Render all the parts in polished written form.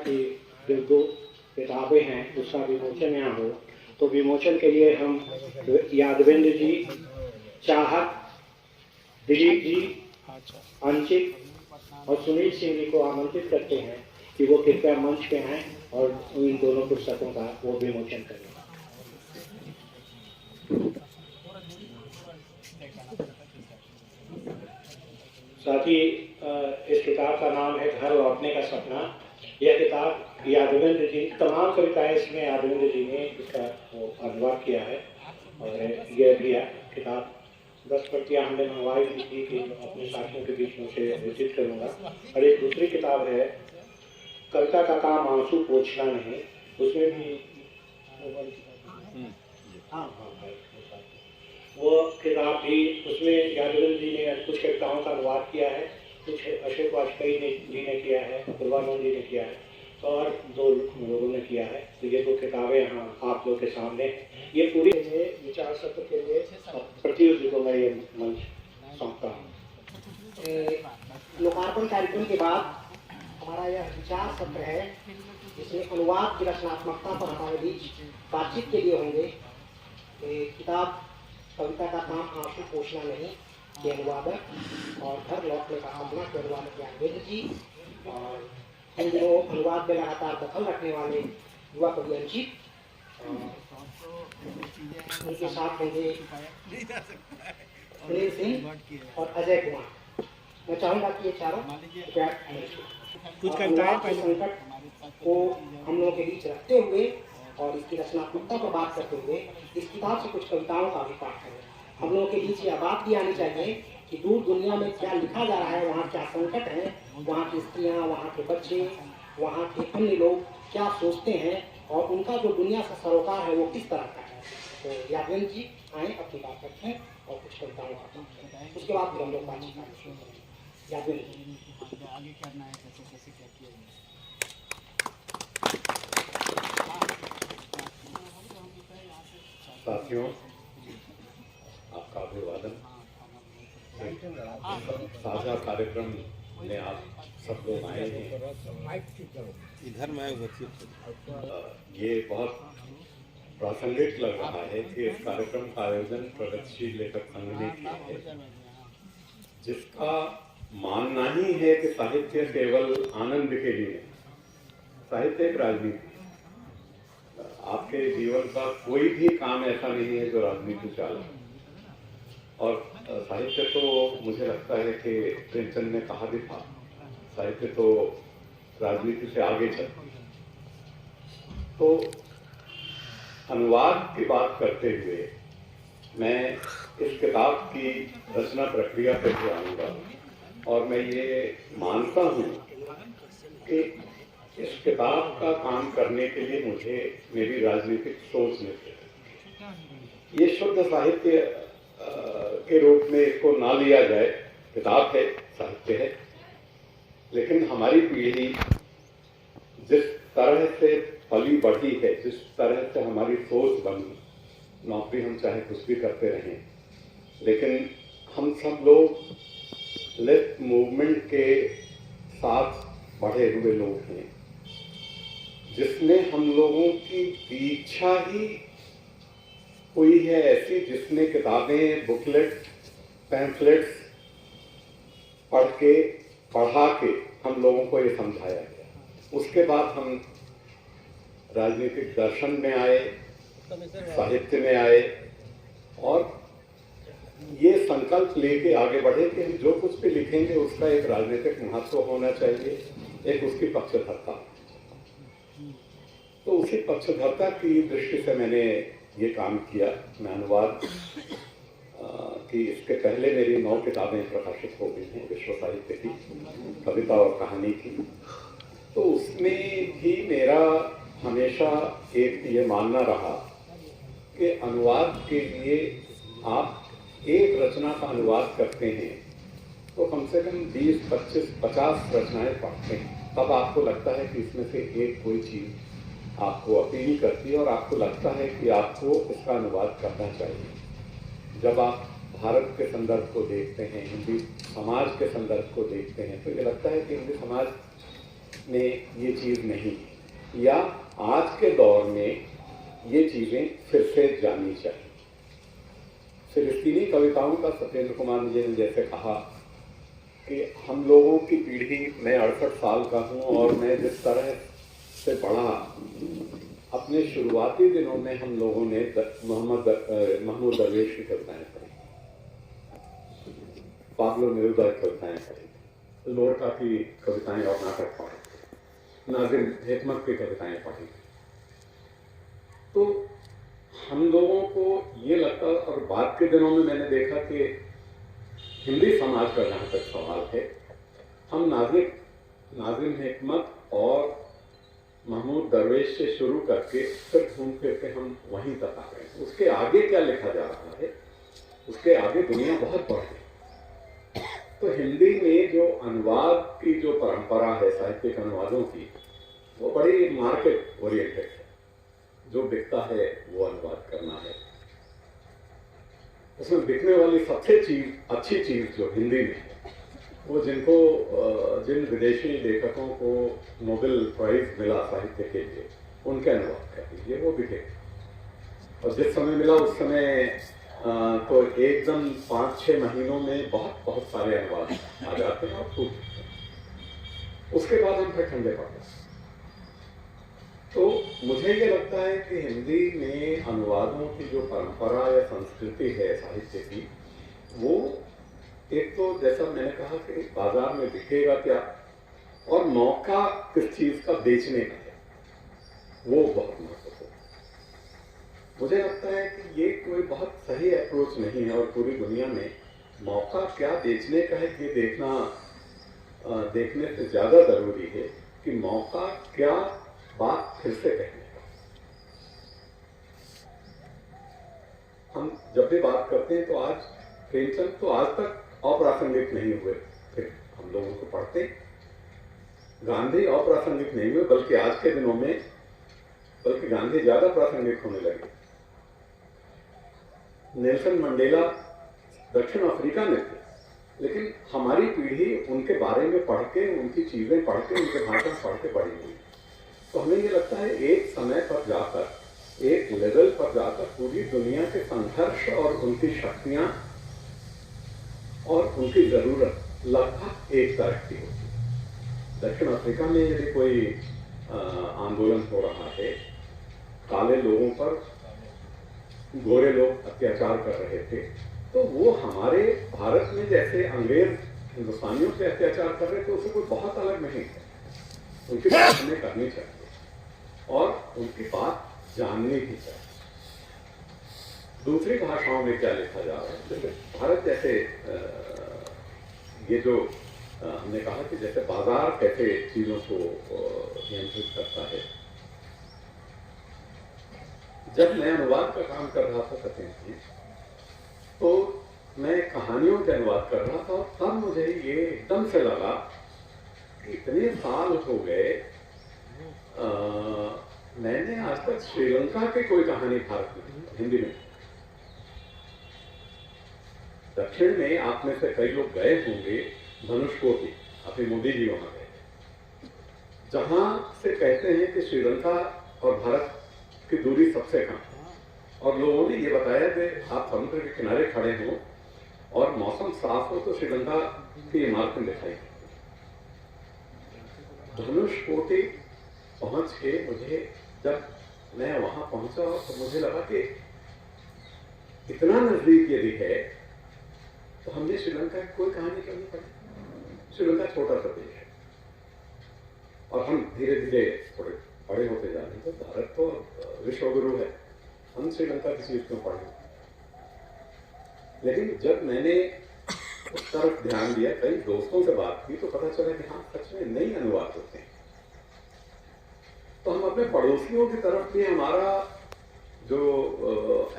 कि जो दो किताबें हैं उसका विमोचन यहाँ हो, तो विमोचन के लिए हम यादवेंद्र जी, चाहत, दिलीप जी, अंकित और सुनील सिंह जी को आमंत्रित करते हैं कि वो कृपया मंच पे आएँ और इन दोनों पुस्तकों का वो विमोचन करें। साथ ही इस किताब का नाम है घर लौटने का सपना। यह किताब यादवेंद्र जी, तमाम कविताएं इसमें यादवेंद्र जी ने इसका अनुवाद किया है। और यह भी किताब 10 प्रतियाँ हमने मंगवाई भी थी कि अपने साथियों के बीच में उसे वितरित करूँगा। और एक दूसरी किताब है कविता का काम आंसू पोंछना नहीं, उसमें भी वो किताब भी, उसमें यादवेंद्र जी ने कुछ कविताओं का अनुवाद किया है, कुछ अशोक वाजपेयी जी ने किया है, पूर्वानंद जी ने किया है, तो और 2 लोगों ने किया है। तो ये 2 किताबें यहाँ आप लोग के सामने, ये पूरी विचार सत्र के लिए प्रतियोगी को मैं ये मंच सौंपता हूँ। लोकार्पण कार्यक्रम के बाद हमारा यह विचार सत्र है, जिसमें अनुवाद की रचनात्मकता पर हमारे बीच बातचीत के लिए होंगे। किताब कविता का काम आंसू पोंछना नहीं के अनुवादक और घर लौटने का सपना के अनुवादक यादवेंद्र जी, और इन दिनों अनुवाद में लगातार दखल रखने वाले युवा कवि अंकित, उनके साथ होंगे सुनील सिंह और अजय कुमार। मैं चाहूँगा कि ये चारों कुछ कविताएं संकट को हम लोगों के बीच रखते हुए और इसकी रचनात्मकता पर बात करते हुए इस किताब से कुछ कविताओं का भी पाठ करें। हम लोगों के बीच यह बात भी आनी चाहिए कि दूर दुनिया में क्या लिखा जा रहा है, वहाँ क्या संकट है, वहाँ की स्त्रियाँ, वहाँ के बच्चे, वहाँ के अन्य लोग क्या सोचते हैं और उनका जो दुनिया से सरोकार है वो किस तरह का है। तो यादवेंद्र जी आए, अपनी बात रखें और कुछ कविताओं का पाठ करें, उसके बाद हम लोग बातचीत करेंगे। यादवेंद्र जी आगे करना है, कैसे कैसे क्या किया जाए। साथियों, आपका अभिवादन। साझा कार्यक्रम में आप सब लोग आए हैं। इधर मैं ये बहुत प्रासंगिक लग रहा है कि इस कार्यक्रम का आयोजन प्रगतिशील लेखक संघ ने किया है, जिसका मानना ही है कि साहित्य केवल आनंद के लिए, साहित्य एक राजनीति। आपके जीवन का कोई भी काम ऐसा नहीं है जो राजनीति चाले। और साहित्य तो मुझे लगता है कि प्रेमचंद ने कहा भी था, साहित्य तो राजनीति से आगे चलती है। तो अनुवाद की बात करते हुए मैं इस किताब की रचना प्रक्रिया पर भी आऊँगा, और मैं ये मानता हूँ कि इस किताब का काम करने के लिए मुझे मेरी राजनीतिक सोच में ये शुद्ध साहित्य के रूप में इसको ना लिया जाए। किताब है, साहित्य है, लेकिन हमारी पीढ़ी जिस तरह से पली बढ़ी है, जिस तरह से हमारी सोच बनी, नौकरी हम चाहे कुछ भी करते रहें, लेकिन हम सब लोग लेफ्ट मूवमेंट के साथ बढ़े हुए लोग हैं, जिसने हम लोगों की इच्छा ही हुई है ऐसी, जिसने किताबें, बुकलेट, पैम्फलेट्स पढ़ा के हम लोगों को ये समझाया गया। उसके बाद हम राजनीतिक दर्शन में आए, साहित्य में आए, और ये संकल्प लेके आगे बढ़े कि हम जो कुछ भी लिखेंगे उसका एक राजनीतिक महत्व होना चाहिए, एक उसकी पक्षधरता। तो उसी पक्षधरता की दृष्टि से मैंने ये काम किया। मैं अनुवाद की इसके पहले मेरी 9 किताबें प्रकाशित हो गई हैं विश्व साहित्य की, कविता और कहानी की। तो उसमें भी मेरा हमेशा एक ये मानना रहा कि अनुवाद के लिए आप एक रचना का अनुवाद करते हैं तो कम से कम 20, 25, 50 रचनाएं पढ़ते हैं, तब आपको लगता है कि इसमें से एक कोई चीज़ आपको अपील करती है और आपको लगता है कि आपको इसका अनुवाद करना चाहिए। जब आप भारत के संदर्भ को देखते हैं, हिंदी समाज के संदर्भ को देखते हैं, तो ये लगता है कि हिंदी समाज में ये चीज़ नहीं है, या आज के दौर में ये चीज़ें फिर से जानी चाहिए। फिलिस्तीनी कविताओं का सत्येंद्र कुमार जी ने जैसे कहा कि हम लोगों की पीढ़ी, मैं 68 साल का हूँ और मैं जिस तरह से पढ़ा, अपने शुरुआती दिनों में हम लोगों ने महमूद दरवेश की कविताएं पढ़ी, पाब्लो नेरुदा की कविताएं पढ़ी, लोरका की कविताएं और नाटक पढ़े, नाज़िम हिकमत की कविताएं पढ़ी। तो हम लोगों को ये लगता, और बाद के दिनों में मैंने देखा कि हिंदी समाज का जहाँ तक सवाल है, हम नाज़िम हिकमत और महमूद दरवेश से शुरू करके फिर घूम फिर के हम वहीं तक आ गए। उसके आगे क्या लिखा जा रहा है, उसके आगे दुनिया बहुत बढ़ गई। तो हिंदी में जो अनुवाद की जो परंपरा है, साहित्यिक अनुवादों की, वो बड़ी मार्केट ओरिएंटेड है। जो बिकता है वो अनुवाद करना है। उसमें बिकने वाली सबसे अच्छी चीज जो हिंदी में है, वो जिन विदेशी लेखकों को नोबेल प्राइज मिला साहित्य के लिए, उनके अनुवाद कर दीजिए, वो बिके। और जिस समय मिला उस समय तो एकदम 5-6 महीनों में बहुत सारे अनुवाद आ जाते हैं और खूब। उसके बाद हम फिर ठंडे पड़ गए। तो मुझे ये लगता है कि हिंदी में अनुवादों की जो परंपरा या संस्कृति है साहित्य की, वो एक तो जैसा मैंने कहा कि बाजार में बिकेगा क्या, और मौका किस चीज का बेचने का है, वो बहुत महत्वपूर्ण है। मुझे लगता है कि ये कोई बहुत सही अप्रोच नहीं है, और पूरी दुनिया में मौका क्या बेचने का है ये देखने से ज्यादा जरूरी है कि मौका क्या बात फिर से कहने का। हम जब भी बात करते हैं तो आज प्रेमचंद तो आज तक अप्रासंगिक नहीं हुए, फिर हम लोगों को पढ़ते। गांधी अप्रासंगिक नहीं हुए, बल्कि आज के दिनों में बल्कि गांधी ज्यादा प्रासंगिक होने लगे। नेल्सन मंडेला दक्षिण अफ्रीका में थे, लेकिन हमारी पीढ़ी उनके बारे में पढ़ के, उनकी चीजें पढ़ के, उनके भाषण पढ़ के बड़ी हुई। तो हमें ये लगता है एक समय पर जाकर, एक लेवल पर जाकर पूरी दुनिया के संघर्ष और उनकी शक्तियां और उनकी जरूरत लगभग एक तरह की होती है। दक्षिण अफ्रीका में यदि कोई आंदोलन हो रहा है, काले लोगों पर गोरे लोग अत्याचार कर रहे थे, तो वो हमारे भारत में जैसे अंग्रेज हिंदुस्तानियों से अत्याचार कर रहे थे, उससे कोई बहुत अलग नहीं है। उनकी बात हमें करनी चाहिए और उनकी बात जाननी भी चाहिए। दूसरी भाषाओं में क्या लिखा जा रहा है, जैसे भारत जैसे ये जो हमने कहा कि जैसे बाजार कैसे चीजों को नियंत्रित करता है। जब मैं अनुवाद का काम कर रहा था सत्येंद्र जी, तो मैं कहानियों के अनुवाद कर रहा था, और तब मुझे ये एकदम से लगा कि इतने साल हो गए, मैंने आज तक श्रीलंका की कोई कहानी भारत में हिंदी में। दक्षिण में आप में से कई लोग गए होंगे धनुषकोटी, अभी मोदी जी वहां गए, जहां से कहते हैं कि श्रीलंका और भारत की दूरी सबसे कम, और लोगों ने ये बताया कि आप समुद्र के किनारे खड़े हो और मौसम साफ हो तो श्रीलंका की इमारतें दिखाई। धनुषकोटी पहुंच के जब मैं वहां पहुंचा तो मुझे लगा कि इतना नजदीक यदि है तो हमने श्रीलंका की कोई कहानी क्यों नहीं पढ़ी। श्रीलंका छोटा सा देश है और हम धीरे धीरे थोड़े बड़े होते जा रहे हैं। तो भारत तो विश्वगुरु है, हम श्रीलंका की चीज क्यों पढ़े। लेकिन जब मैंने उस तरफ ध्यान दिया, कई दोस्तों से बात की, तो पता चला कि हाँ सच में नई अनुवाद होते हैं। तो हम अपने पड़ोसियों की तरफ भी हमारा जो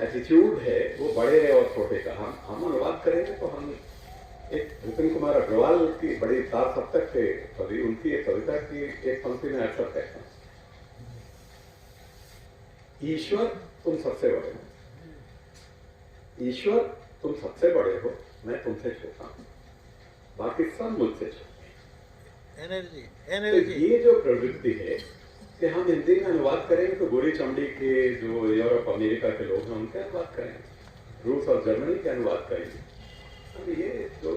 एटीट्यूड है वो बड़े और छोटे का, हम अनुवाद करेंगे तो हम एक विपिन कुमार अग्रवाल की बड़ी सार सप्तक थे कवि, उनकी एक कविता की एक पंक्ति में अक्सर कहता हूं, ईश्वर तुम सबसे बड़े हो, ईश्वर तुम सबसे बड़े हो, मैं तुमसे छोटा हूं, बाकी सब मुझसे छोटे। तो ये जो प्रवृत्ति है कि हम हिंदी में अनुवाद करेंगे तो गोरी चमड़ी के जो यूरोप अमेरिका के लोग हैं उनके अनुवाद करेंगे, रूस और जर्मनी के अनुवाद करेंगे। अब ये जो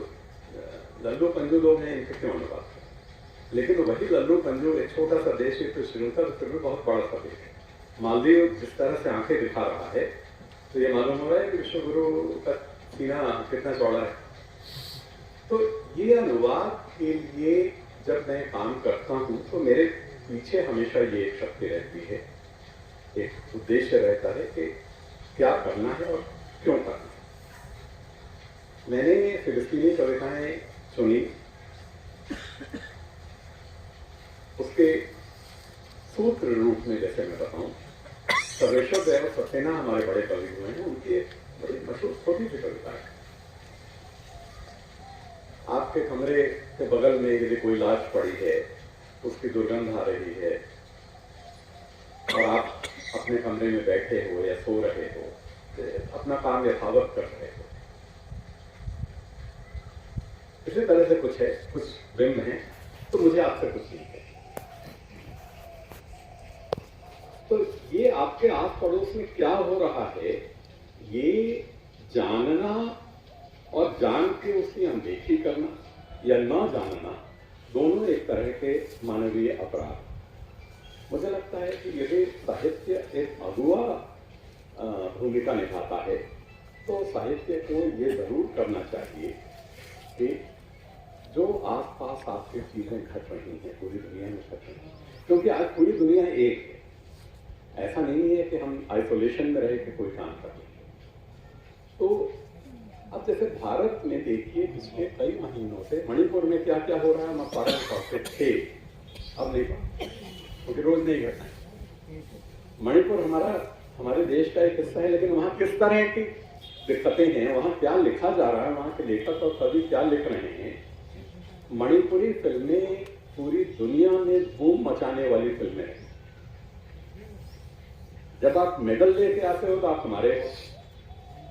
लल्लू पंजू लोग हैं इनके क्यों अनुवाद करें? लेकिन वही लल्लू पंजू एक छोटा सा देश है, तो श्रीलंका तो फिर भी बहुत बड़ा सा देश है। मालदीव जिस तरह से आंखें दिखा रहा है तो ये मालूम हो रहा है कि विश्व गुरु का सीना कितना चौड़ा है। तो ये अनुवाद के लिए जब मैं काम करता हूँ तो मेरे पीछे हमेशा ये एक शक्ति रहती है, एक उद्देश्य रहता है कि क्या करना है और क्यों करना है। मैंने फिलिस्तीनी कविताएं सुनी, उसके सूत्र रूप में जैसे मैं बताऊं, सर्वेश्वर दयाल सक्सेना हमारे बड़े कवि हुए हैं, उनकी एक बड़ी मशहूर छोटी सी कविता है। आपके कमरे के बगल में यदि कोई लाश पड़ी है, उसकी दुर्गंध आ रही है और आप अपने कमरे में बैठे हो या सो रहे हो, अपना काम यथावत कर रहे हो, इसी तरह से कुछ है, कुछ बिंब है, तो मुझे आपसे कुछ नहीं है। तो ये आपके आस पड़ोस में क्या हो रहा है, ये जानना और जान के उसकी अनदेखी करना या न जानना, दोनों एक तरह के मानवीय अपराध। मुझे लगता है कि यदि साहित्य एक अगुआ भूमिका निभाता है तो साहित्य को ये जरूर करना चाहिए कि जो आसपास आपकी चीजें घट रही हैं पूरी दुनिया में घट रही हैं, क्योंकि आज पूरी दुनिया एक है, ऐसा नहीं है कि हम आइसोलेशन में रह के कोई काम कर रहे हैं। तो अब जैसे भारत में देखिए पिछले कई महीनों से मणिपुर में क्या क्या हो रहा है, हम पढ़ पढ़ते थे, अब नहीं पढ़ते क्योंकि रोज नहीं घटना है। मणिपुर हमारे देश का एक हिस्सा है, लेकिन वहाँ किस तरह की दिक्कतें हैं, वहाँ क्या लिखा जा रहा है, वहाँ के लेखक और कवि क्या लिख रहे हैं। मणिपुरी फिल्में पूरी दुनिया में धूम मचाने वाली फिल्में हैं। जब आप मेडल लेके आते हो तो आप हमारे हो,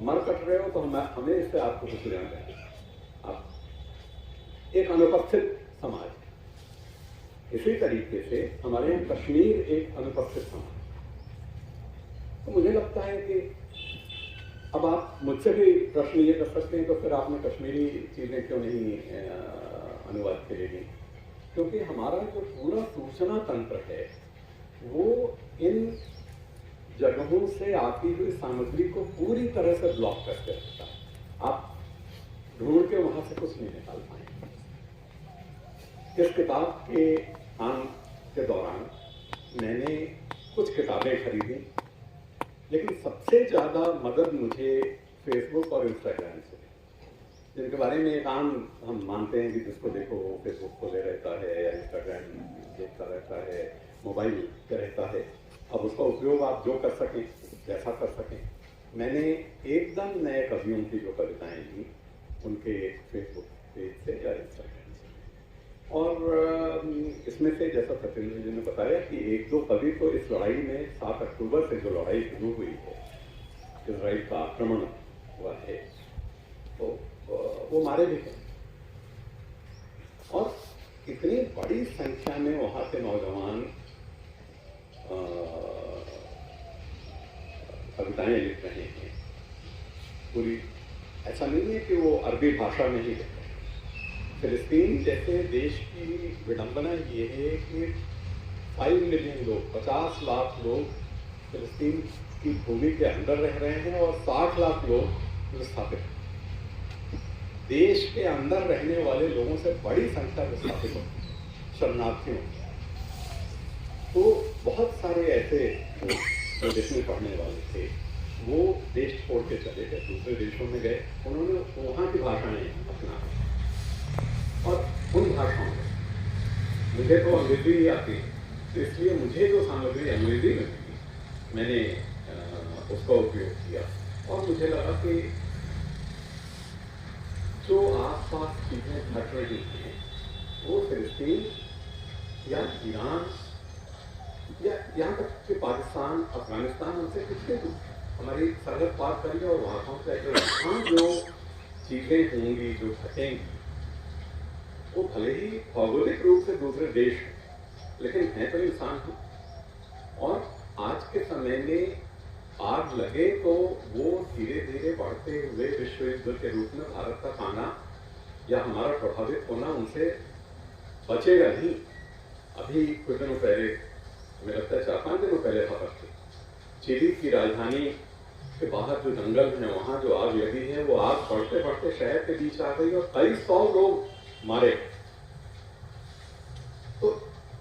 मर कट रहे हो तो हमें इससे आपको कुछ लेना चाहिए। आप एक अनुपस्थित समाज, इसी तरीके से हमारे यहाँ कश्मीर एक अनुपस्थित समाज। तो मुझे लगता है कि अब आप मुझसे भी प्रश्न ये कर सकते हैं तो फिर आपने कश्मीरी चीजें क्यों नहीं अनुवाद करेगी, क्योंकि हमारा जो पूरा सूचना तंत्र है वो इन जगहों से आती हुई सामग्री को पूरी तरह से ब्लॉक करके रखता है। आप ढूंढ के वहां से कुछ नहीं निकाल पाएंगे। इस किताब के आने के दौरान मैंने कुछ किताबें खरीदी, लेकिन सबसे ज्यादा मदद मुझे फेसबुक और इंस्टाग्राम से, जिनके बारे में एक आम हम मानते हैं कि जिसको देखो वो फेसबुक खोले रहता है या इंस्टाग्राम देखता रहता है, मोबाइल पे रहता है। अब उसका उपयोग आप जो कर सकें, जैसा कर सकें। मैंने एकदम नए कवियों की जो कविताएं थी उनके फेसबुक पेज से या इंस्टाग्राम से, और इसमें से जैसा सत्येंद्र जी ने बताया कि एक दो कवि तो इस लड़ाई में 7 अक्टूबर से जो लड़ाई शुरू हुई है, इजराइल का आक्रमण हुआ है, तो वो मारे भी हैं। और इतनी बड़ी संख्या में वहाँ के नौजवान कविताएं लिख रहे हैं पूरी, ऐसा नहीं है कि वो अरबी भाषा में ही लिख रहे हैं। फिलिस्तीन जैसे देश की विडंबना ये है कि 5 मिलियन लोग, 50 लाख लोग फिलिस्तीन की भूमि के अंदर रह रहे हैं और 60 लाख लोग विस्थापित हैं। देश के अंदर रहने वाले लोगों से बड़ी संख्या विस्थापित होती है, शरणार्थियों। तो बहुत सारे ऐसे जो देश में पढ़ने वाले थे वो देश छोड़ के चले गए, दूसरे देशों में गए, उन्होंने वहाँ की भाषाएं अपना, और उन भाषाओं में मुझे तो अंग्रेजी ही आती है, तो इसलिए मुझे जो सामग्री अंग्रेजी में मिली मैंने उसका उपयोग किया। और मुझे लगा कि जो आसपास चीजें घट रही हैं वो फिलिस्तीन या ईरान या यहाँ तक कि पाकिस्तान, अफगानिस्तान, हमसे कितने दूर, हमारी सरहद पार करिए और वहाँ पहुँच जाएगी। वहाँ जो चीजें होंगी, जो घटेंगी, वो भले ही भौगोलिक रूप से दूसरे देश हैं, लेकिन हैं तो इंसान हैं। और आज के समय में आग लगे तो वो धीरे धीरे बढ़ते हुए विश्व युद्ध के रूप में भारत का खाना या हमारा प्रभावित होना उनसे बचेगा नहीं। अभी कुछ दिनों पहले, मुझे लगता है 4-5 दिनों पहले खबर थी, चिली की राजधानी के बाहर जो जंगल है वहां जो आग लगी है वो आग बढ़ते बढ़ते शहर के बीच आ गई और कई 100 लोग मारे। तो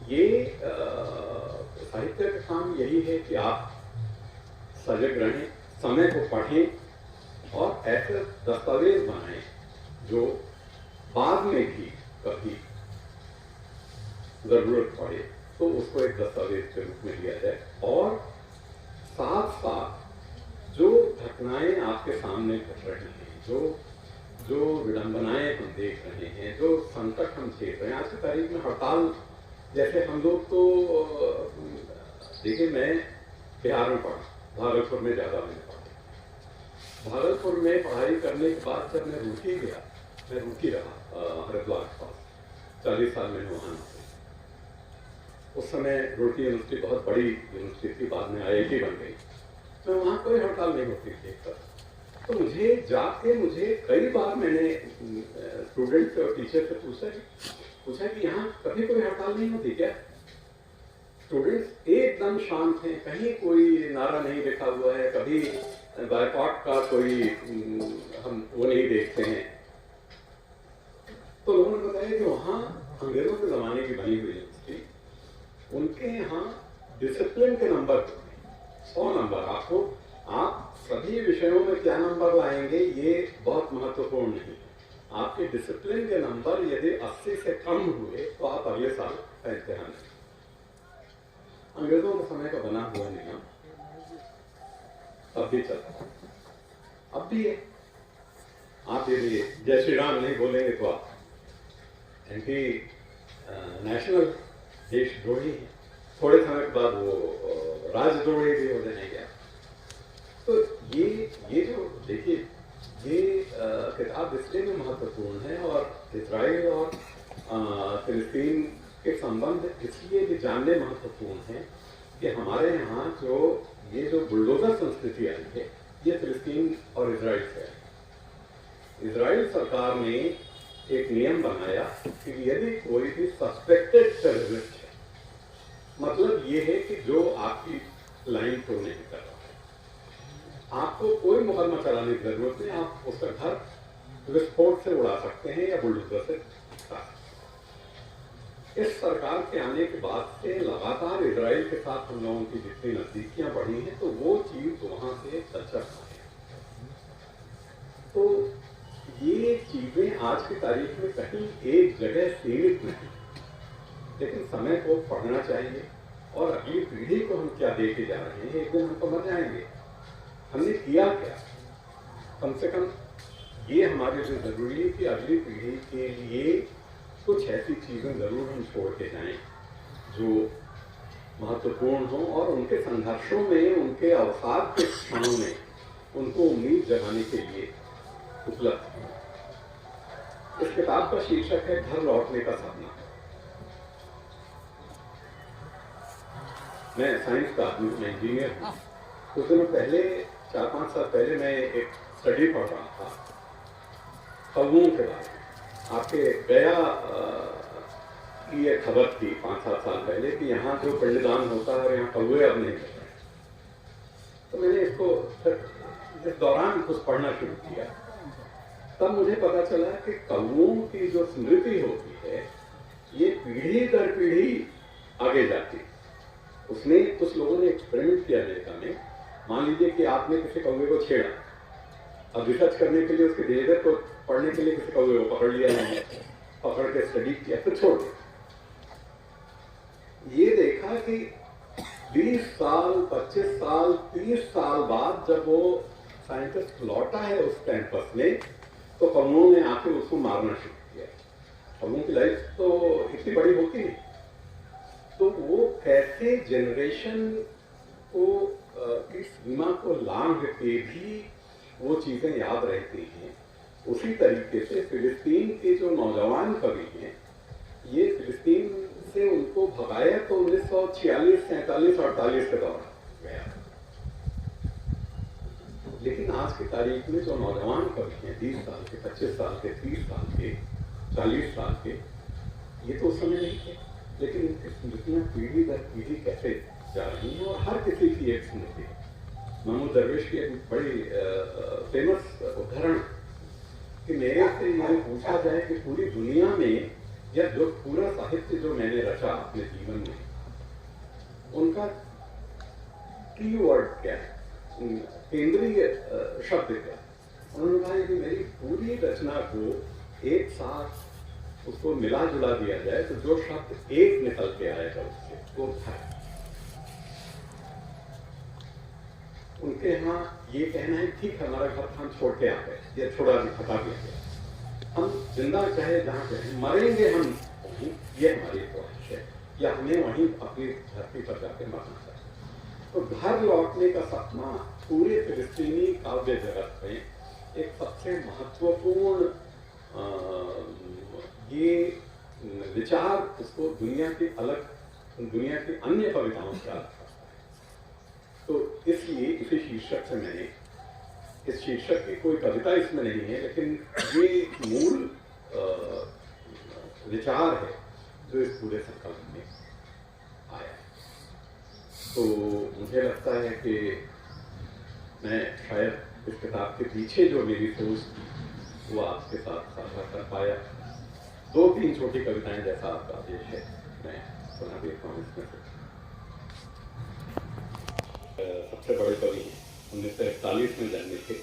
ये साहित्य का काम यही है कि आप सजग रहें, समय को पढ़ें और ऐसे दस्तावेज बनाएं जो बाद में भी कभी जरूरत पड़े तो उसको एक दस्तावेज के रूप में लिया जाए। और साथ साथ जो घटनाएं आपके सामने घट रही हैं, जो विडंबनाएं हम देख रहे हैं, जो संकट हम झेल रहे हैं, आज की तारीख में हड़ताल जैसे हम लोग तो देखिए, मैं बिहार में पढ़ा, भागलपुर में ज़्यादा मैंने पढ़ा। भागलपुर में पढ़ाई करने के बाद जब मैं रुड़की गया, मैं रुड़की रहा हरिद्वार के पास, 40 साल मैंने वहाँ नौकरी। उस समय रुड़की यूनिवर्सिटी बहुत बड़ी यूनिवर्सिटी थी, बाद में IIT बन गई। तो वहाँ कोई हड़ताल नहीं होती देखकर, तो मुझे कई बार मैंने स्टूडेंट और टीचर से पूछा कि यहाँ कभी कोई हड़ताल नहीं होती क्या? स्टूडेंट्स एकदम शांत हैं, कहीं कोई नारा नहीं लिखा हुआ है, कभी बायकॉट का कोई हम वो नहीं देखते हैं। तो लोगों ने बताया कि वहाँ अंग्रेजों के ज़माने की बनी हुई यूनिवर्सिटी, उनके यहाँ डिसिप्लिन के नंबर 100 नंबर, आप सभी विषयों में क्या नंबर लाएंगे ये बहुत महत्वपूर्ण नहीं है। आपके डिसिप्लिन के नंबर यदि 80 से कम हुए तो आप अगले साल का इम्तिहान दें। अंग्रेजों के समय का बना हुआ नियम अब भी चलता, अब भी है। आप यदि जय श्री राम नहीं बोलेंगे तो आप एंटी नेशनल देशद्रोही हैं। थोड़े समय के बाद वो राजद्रोही भी हो जाएंगे। तो ये जो देखिए, ये किताब इसलिए भी महत्वपूर्ण है और इजराइल और फिलिस्तीन के संबंध इसलिए भी जानने महत्वपूर्ण है कि हमारे यहाँ ये जो बुलडोजर संस्कृति आई है, ये फिलिस्तीन और इजराइल से आई। इजराइल सरकार ने एक नियम बनाया कि यदि कोई भी सस्पेक्टेड टेररिस्ट है, मतलब ये है कि जो आपकी लाइन थ्रो नहीं कर रहा है, आपको कोई मुकदमा चलाने की जरूरत नहीं, आप उसका घर विस्फोट से उड़ा सकते हैं या बुलडोजर से उड़ा सकते हैं। इस सरकार के आने के बाद से लगातार इजराइल के साथ हम लोगों की जितनी नजदीकियां बढ़ी हैं, तो वो चीज वहां से कल्चर है। तो ये चीजें आज की तारीख में कहीं एक जगह सीमित नहीं, लेकिन समय को पढ़ना चाहिए और अगली पीढ़ी को हम क्या देके जा रहे हैं, एक दिन हम तो मर जाएंगे, हमने किया क्या। कम से कम ये हमारे लिए जरूरी है कि अगली पीढ़ी के लिए कुछ ऐसी चीजें जरूर हम छोड़ के जाएं जो महत्वपूर्ण हो और उनके संघर्षों में, उनके अवसाद के क्षणों में उनको उम्मीद जगाने के लिए उपलब्ध हो। इस किताब का शीर्षक है घर लौटने का सपना। मैं साइंस का आदमी हूँ, मैं इंजीनियर हूँ। कुछ दिनों पहले, 4-5 साल पहले मैं एक स्टडी पढ़ रहा था कौओं के बारे में। आपके गया की एक खबर थी 5-7 साल पहले कि यहाँ जो पिंडदान होता है और यहाँ कौए अब नहीं होते हैं। तो मैंने इसको इस दौरान कुछ पढ़ना शुरू किया, तब मुझे पता चला कि कौओं की जो स्मृति होती है ये पीढ़ी दर पीढ़ी आगे जाती है। उसने कुछ लोगों ने एक्सपेरिमेंट किया अमेरिका में। मान लीजिए कि आपने किसी कौवे को छेड़ा, अब रिसर्च करने के लिए उसके बिहेवियर को पढ़ने के लिए किसी कौवे को पकड़ लिया, है पकड़ के स्टडी किया, फिर छोड़ दिया। ये देखा कि 20 साल, 25 साल, 30 साल बाद जब वो साइंटिस्ट लौटा है उस कैंपस में, तो कौओं ने आके उसको मारना शुरू किया। कौओं की लाइफ तो इतनी बड़ी होती नहीं, तो वो कैसे जनरेशन को की सीमा को लांघ के भी वो चीजें याद रहती हैं। उसी तरीके से फिलिस्तीन के जो नौजवान कवि हैं ये फिलिस्तीन से उनको भगाया तो 1946, 47, 48 के दौरान गया। लेकिन आज की तारीख में जो नौजवान कवि हैं, 20 साल के, 25 साल के, 30 साल के, 40 साल के, ये तो उस समय नहीं थे। लेकिन इनकी स्मृतियाँ पीढ़ी दर पीढ़ी कैसे जा रही हैं, और हर किसी की एक स्मृति है। महमूद दरवेश की एक बड़ी फेमस उदाहरण कि मेरे से ये पूछा जाए कि पूरी दुनिया में या जो पूरा साहित्य जो मैंने रचा अपने जीवन में, उनका कीवर्ड क्या है, केंद्रीय शब्द क्या? उन्होंने कहा कि मेरी पूरी रचना को एक साथ उसको मिला जुला दिया जाए तो जो शब्द एक निकल के आएगा उससे वो घर। उनके यहाँ ये कहना है, ठीक है हमारा घर हम छोड़ के आ गए या छोड़ा भी हटा दिया गया, हम जिंदा चाहे जहाँ चाहे मरेंगे हम वहीं, ये हमारी ख्वाहिश है, या हमें वहीं अपनी धरती पर जाके मरना चाहिए। तो घर लौटने का सपना पूरे फिलिस्तीनी काव्य जगत में एक सबसे महत्वपूर्ण ये विचार उसको दुनिया की अन्य कविताओं से अलग करता है। तो इसलिए इसी शीर्षक से मैंने, इस शीर्षक की कोई कविता इसमें नहीं है, लेकिन ये मूल विचार है जो इस पूरे संकल्प में आया। तो मुझे लगता है कि मैं शायद इस किताब के पीछे जो मेरी सोच थी वो आपके साथ साझा कर पाया। 2-3 छोटी कविताएं जैसा आपका आदेश है मैं सुना देता हूँ इसमें से। सबसे बड़े कवि 1941 में जन्मे थे,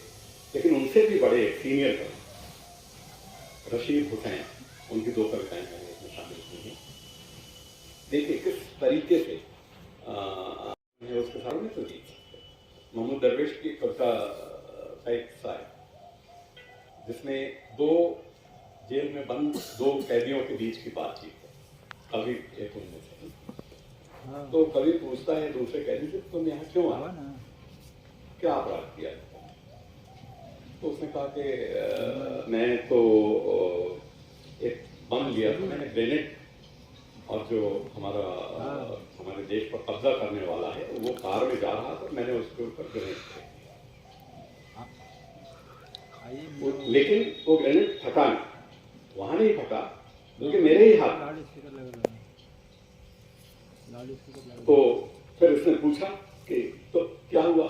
लेकिन उनसे भी बड़े सीनियर कवि रशीद हुसैन, उनकी 2 कविताएं मैंने इसमें शामिल की हैं। देखिए किस तरीके से उसके सामने तो दी। महमूद दरवेश की कविता का एक किस्सा है जिसमें 2 जेल में बंद 2 कैदियों के बीच की बातचीत है। कवि एक उनमें से, तो कवि पूछता है दूसरे कैदी से, तुम यहाँ क्यों आए, क्या अपराध किया? तो उसने कहा कि मैं तो एक बम लिया था, मैंने ग्रेनेड, और जो हमारे देश पर कब्जा करने वाला है वो कार में जा रहा था, मैंने उसके ऊपर ग्रेनेड फेंक दिया। लेकिन वो ग्रेनेड फटा नहीं, वहां नहीं फटा बल्कि मेरे ही हाथ। तो फिर उसने पूछा कि तो क्या हुआ?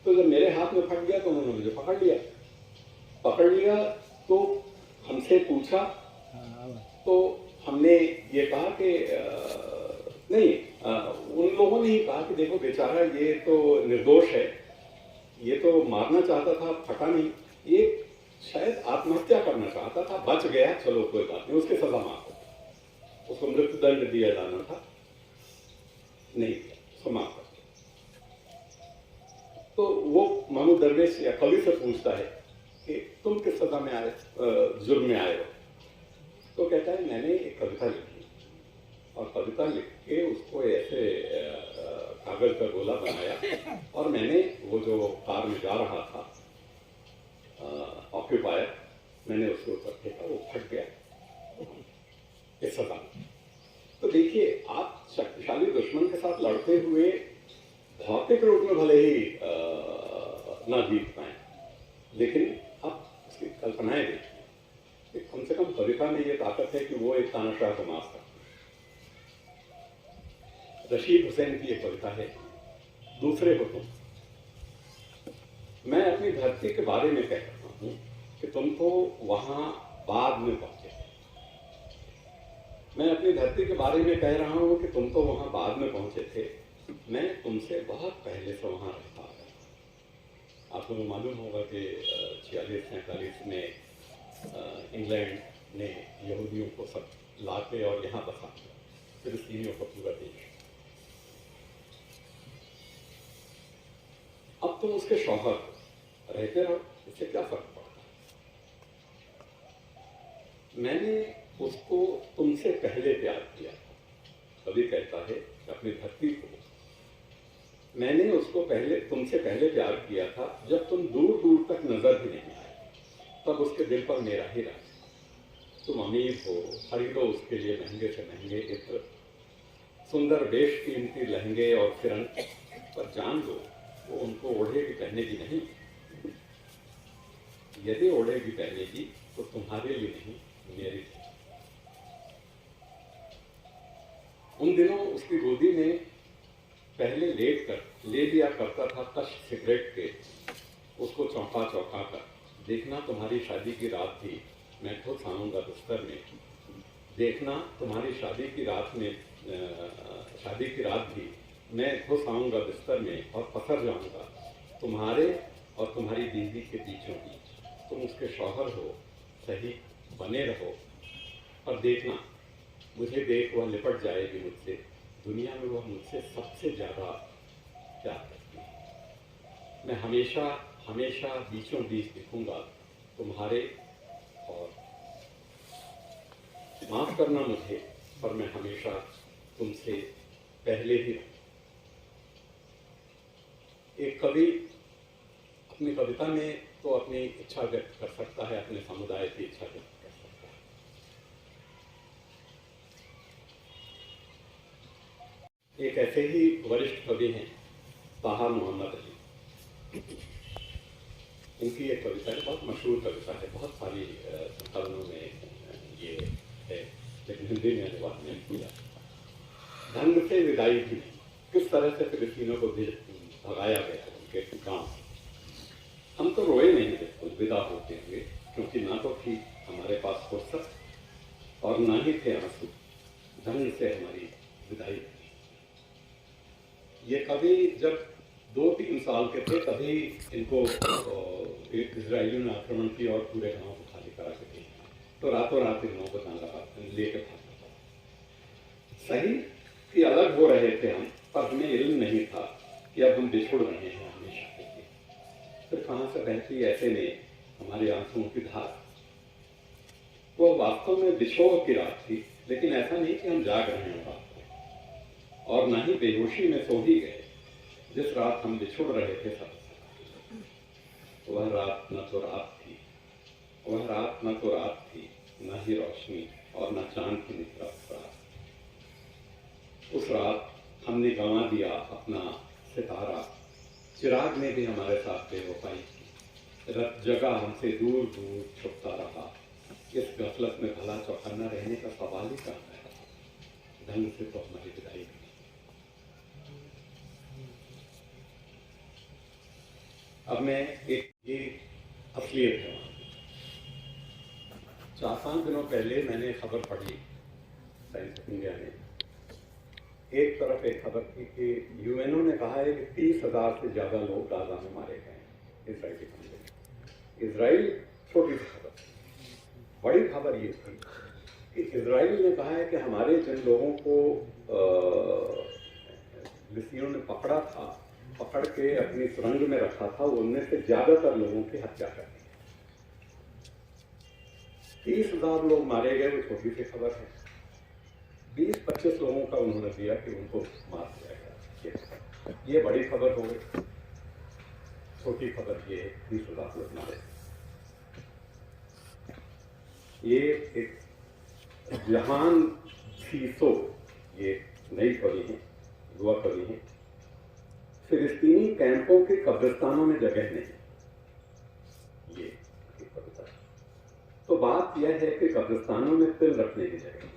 तो जब मेरे हाथ में फट गया तो उन्होंने मुझे पकड़ लिया तो हमसे पूछा, तो हमने ये कहा कि नहीं, उन लोगों ने ही कहा कि देखो बेचारा ये तो निर्दोष है, ये तो मारना चाहता था, फटा नहीं, ये शायद आत्महत्या करना चाहता था, बच गया, चलो कोई बात नहीं, उसके सजा माफ कर, उसको मृत्युदंड दिया जाना था, नहीं उसको माफ कर। तो वो महमूद दरवेश या कवि से पूछता है कि तुम किस सजा में आए, जुर्म में आए हो? तो कहता है मैंने एक कविता लिखी और कविता लिख के उसको ऐसे कागज का गोला बनाया और मैंने वो जो कार में जा रहा था ऑक्यूपायर, मैंने उसके ऊपर फेंका, वो फट गया, इस सजा। तो देखिए आप शक्तिशाली दुश्मन के साथ लड़ते हुए भौतिक रूप में भले ही ना जीत पाए, लेकिन आप उसकी कल्पनाएं देखिए, कम से कम कविता में ये ताकत है कि वो एक तानाशाह को माफ करती है। रशीद हुसैन की एक कविता है, दूसरे हो तुम। मैं अपनी धरती के बारे में कह रहा हूं कि तुम तो वहां बाद में पहुंचे थे। मैं अपनी धरती के बारे में कह रहा हूं कि तुम तो वहां बाद में पहुंचे थे, मैं तुमसे बहुत पहले से वहां रहता आया। आपको मालूम होगा कि 46-47 में इंग्लैंड ने यहूदियों को सब लाके और यहाँ बसा दिया, फिलिस्तीनियों का पूरा देश। अब तुम उसके शौहर रहते रहो, इससे क्या फर्क पड़ता है? मैंने उसको तुमसे पहले प्यार किया था। कभी कहता है कि अपनी धरती को मैंने उसको तुमसे पहले प्यार किया था, जब तुम दूर दूर तक नजर भी नहीं आए, तब उसके दिल पर मेरा ही राज था। तुम अमीर हो, खरीदो उसके लिए महंगे से महंगे इत्र, सुंदर बेशकीमती लहंगे और फिरन, पर जान लो वो उनको ओढ़ेगी पहनेगी नहीं। यदि ओढ़ेगी पहनेगी तो तुम्हारे लिए नहीं, मेरे लिए। उन दिनों उसकी गोदी में पहले लेट कर ले लिया करता था कश सिगरेट के, उसको चौंका चौंका कर, देखना तुम्हारी शादी की रात थी, मैं खुद आऊंगा बिस्तर में, देखना तुम्हारी शादी की रात भी मैं खुद आऊंगा बिस्तर में और पसर जाऊंगा तुम्हारे और तुम्हारी बीवी के बीचों बीच। तुम उसके शौहर हो, सही बने रहो, पर देखना मुझे देख वह लिपट जाएगी मुझसे, दुनिया में वह मुझसे सबसे ज़्यादा प्यार करती है। मैं हमेशा हमेशा बीचों बीच दिखूंगा तुम्हारे, और माफ़ करना मुझे, पर मैं हमेशा तुमसे पहले ही रहूं। एक कवि अपनी कविता में तो अपनी इच्छा व्यक्त कर सकता है, अपने समुदाय की इच्छा व्यक्त कर सकता है। एक ऐसे ही वरिष्ठ कवि हैं ताहा मोहम्मद अली। इनकी एक कविता है, बहुत मशहूर कविता है, बहुत सारी संकलनों में ये है, लेकिन हिंदी में अनुवाद नहीं किया। ढंग से विदाई भी, किस तरह से फिलिस्तीनों को भगाया गया उनके गांव। हम तो रोए नहीं थे विदा होते हुए, क्योंकि ना तो थी हमारे पास फुर्सत और ना ही थे आंसू। ढंग से हमारी विदाई हुई। ये कवि जब 2-3 साल के थे तभी इनको इजरायलियों ने आक्रमण किया और पूरे गांव को खाली करा के दिया, तो रातों रात इन लोगों को तांगा लेकर भागना पड़ा। सही कि अलग हो रहे थे हम, पर हमें इल्म नहीं था कि अब हम बिछुड़ रहे हैं हमेशा के लिए। फिर कहाँ से बहती ऐसे में हमारे आंसुओं की धार। वो वास्तव में बिछोह की रात थी, लेकिन ऐसा नहीं कि हम जाग रहे हैं रात को, और न ही बेहोशी में सो ही गए। जिस रात हम बिछुड़ रहे थे सबसे, वह रात न तो रात थी, वह रात न तो रात थी, न ही रोशनी और न चांद की निकला रात। उस रात हमने गंवा दिया अपना सितारा, चिराग ने भी हमारे साथ बेवफाई की, रत जगह हमसे दूर दूर छुपता रहा। इस गफलत में भला चौकन्ना रहने का सवाल ही कहाँ है। ढंग से तो हमारी विदाई भी। अब मैं ये असलियत है। 4-5 दिनों पहले मैंने खबर पढ़ी टाइम्स ऑफ इंडिया में। एक तरफ एक खबर थी कि यूएनओ ने कहा है कि 30,000 से ज्यादा लोग गाजा में मारे गए इसराइली हमले में। इसराइल छोटी सी खबर थी। बड़ी खबर ये थी कि इसराइल ने कहा है कि हमारे जिन लोगों को फिलिस्तीनियों ने पकड़ा था, पकड़ के अपनी सुरंग में रखा था, उनमें से ज्यादातर लोगों की हत्या कर दी। 30,000 लोग मारे गए, वो छोटी सी खबर है। 20-25 लोगों का उन्होंने दिया कि उनको मार दिया गया। ये बड़ी खबर हो गई। छोटी खबर ये 30,000 लोग मारे। ये एक जहान सीसो, ये नई कवि है, युवा कवि है। फिलिस्तीनी कैंपों के कब्रिस्तानों में जगह नहीं, ये कविता। तो बात यह है कि कब्रिस्तानों में तिल रखने की जगह नहीं।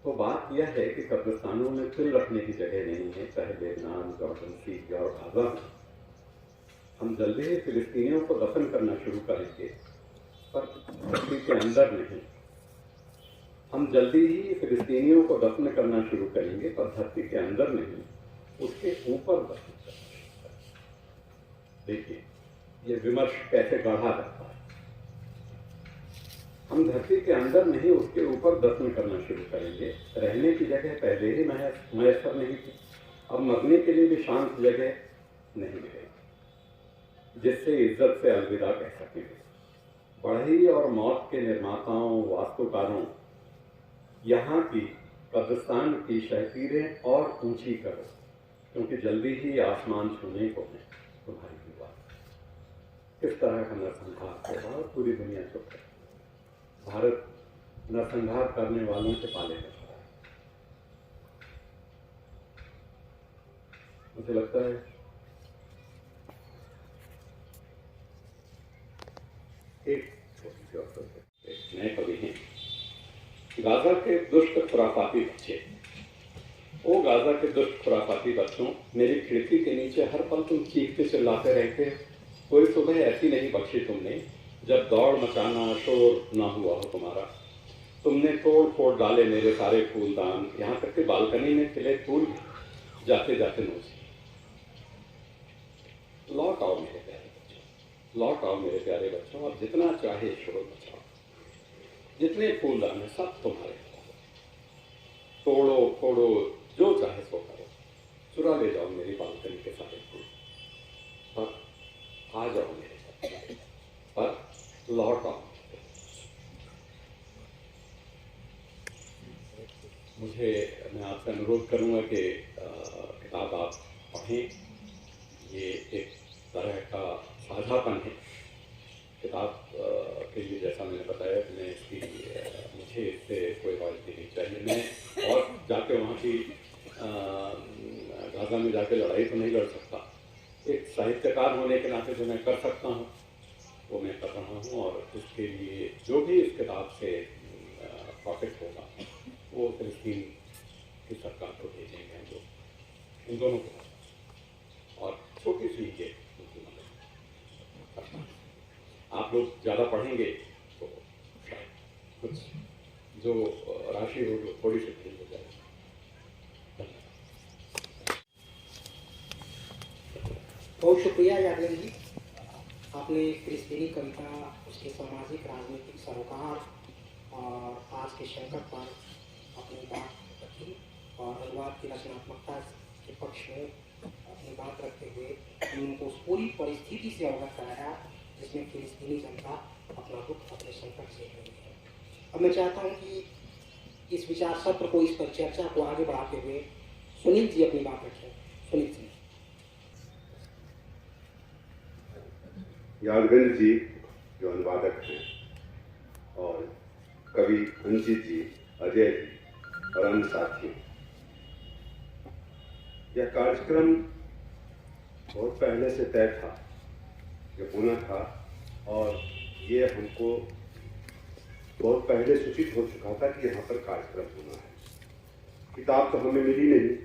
तो बात यह है कि कब्रिस्तानों में तिल रखने की जगह नहीं है, चाहे लेबनान, जॉर्डन, सीरिया और गाजा में। हम जल्दी ही फिलिस्तीनियों को दफन करना शुरू करेंगे, पर धरती के अंदर नहीं। हम जल्दी ही फिलिस्तीनियों को दफन करना शुरू करेंगे, पर धरती के अंदर नहीं, उसके ऊपर दफन करना शुरू करेंगे। देखिए ये विमर्श कैसे गढ़ा जाता है। हम धरती के अंदर नहीं, उसके ऊपर दफन करना शुरू करेंगे। रहने की जगह पहले ही मैसर नहीं थी, अब मरने के लिए भी शांत जगह नहीं मिलेगी जिससे इज्जत से अलविदा कह सकेंगे। बढ़ई और मौत के निर्माताओं, वास्तुकारों, यहाँ की कब्रिस्तान की शहतीरें और ऊंची करो, क्योंकि जल्दी ही आसमान छूने को है तुम्हारी दीवार। किस तरह का नरसंहार होगा और पूरी दुनिया चुप है। भारत नरसंहार करने वालों के पाले में पड़ा है। मुझे लगता है एक नए कवि हैं, गाजा के दुष्ट खुराफाती बच्चे। ओ गाजा के दुष्ट खुराफाती बच्चों, मेरी खिड़की के नीचे हर पल तुम चीखते चिल्लाते रहते हो। कोई सुबह ऐसी नहीं बख्शी तुमने जब दौड़ मचाना शोर ना हुआ हो तुम्हारा। तुमने तोड़ फोड़ डाले मेरे सारे फूलदान, यहाँ तक कि बालकनी में खिले फूल भी जाते जाते नोचे। लौट आओ मेरे प्यारे बच्चों, लौट आओ मेरे प्यारे बच्चों, अब जितना चाहे शोर मचाओ, जितने फूलदान है सब तुम्हारे। तोड़ो फोड़ो जो चाहे सो करो, चुरा ले जाओ मेरी बालकनी के सारे फूल, पर आ जाओ मेरे साथ, पर लौट आओ। मैं आपसे अनुरोध करूंगा कि किताब आप पढ़ें। ये एक तरह का साझापन है किताब के लिए। जैसा मैंने बताया कि मैं इसकी मुझे इससे कोई रॉयल्टी नहीं चाहिए। मैं और जाके वहाँ की गाजा में जाके लड़ाई तो नहीं लड़ सकता। एक साहित्यकार होने के नाते जो मैं कर सकता हूँ वो मैं कर रहा हूँ, और उसके लिए जो भी इस किताब से प्रॉफिट होगा वो फिलिस्तीन की सरकार को भेजेंगे हम लोग, इन दोनों को। और छोटी सी ये उनकी मदद, आप लोग ज़्यादा पढ़ेंगे तो शायद कुछ जो राशि हो जो थोड़ी सी हो जाएगी। बहुत शुक्रिया यादव जी, आपने फिलिस्तीनी कविता, उसके सामाजिक राजनीतिक सरोकार और आज के संकट पर अपनी बात रखी, और अनुवाद की रचनात्मकता के पक्ष में अपनी बात रखते हुए उनको उस पूरी परिस्थिति से अवगत कराया जिसमें फिलिस्तीनी जनता अपना दुख, अपने संकट से रही है। अब मैं चाहता हूँ कि इस विचार सत्र को, इस परिचर्चा को आगे बढ़ाते हुए सुनील जी अपनी बात रखें। सुनील जी। यादवेंद्र जी जो अनुवादक हैं, और कवि अंजित जी, अजय जी और अन्य साथी, यह कार्यक्रम बहुत पहले से तय था, ये होना था, और ये हमको बहुत पहले सूचित हो चुका था कि यहाँ पर कार्यक्रम होना है। किताब तो हमें मिली नहीं,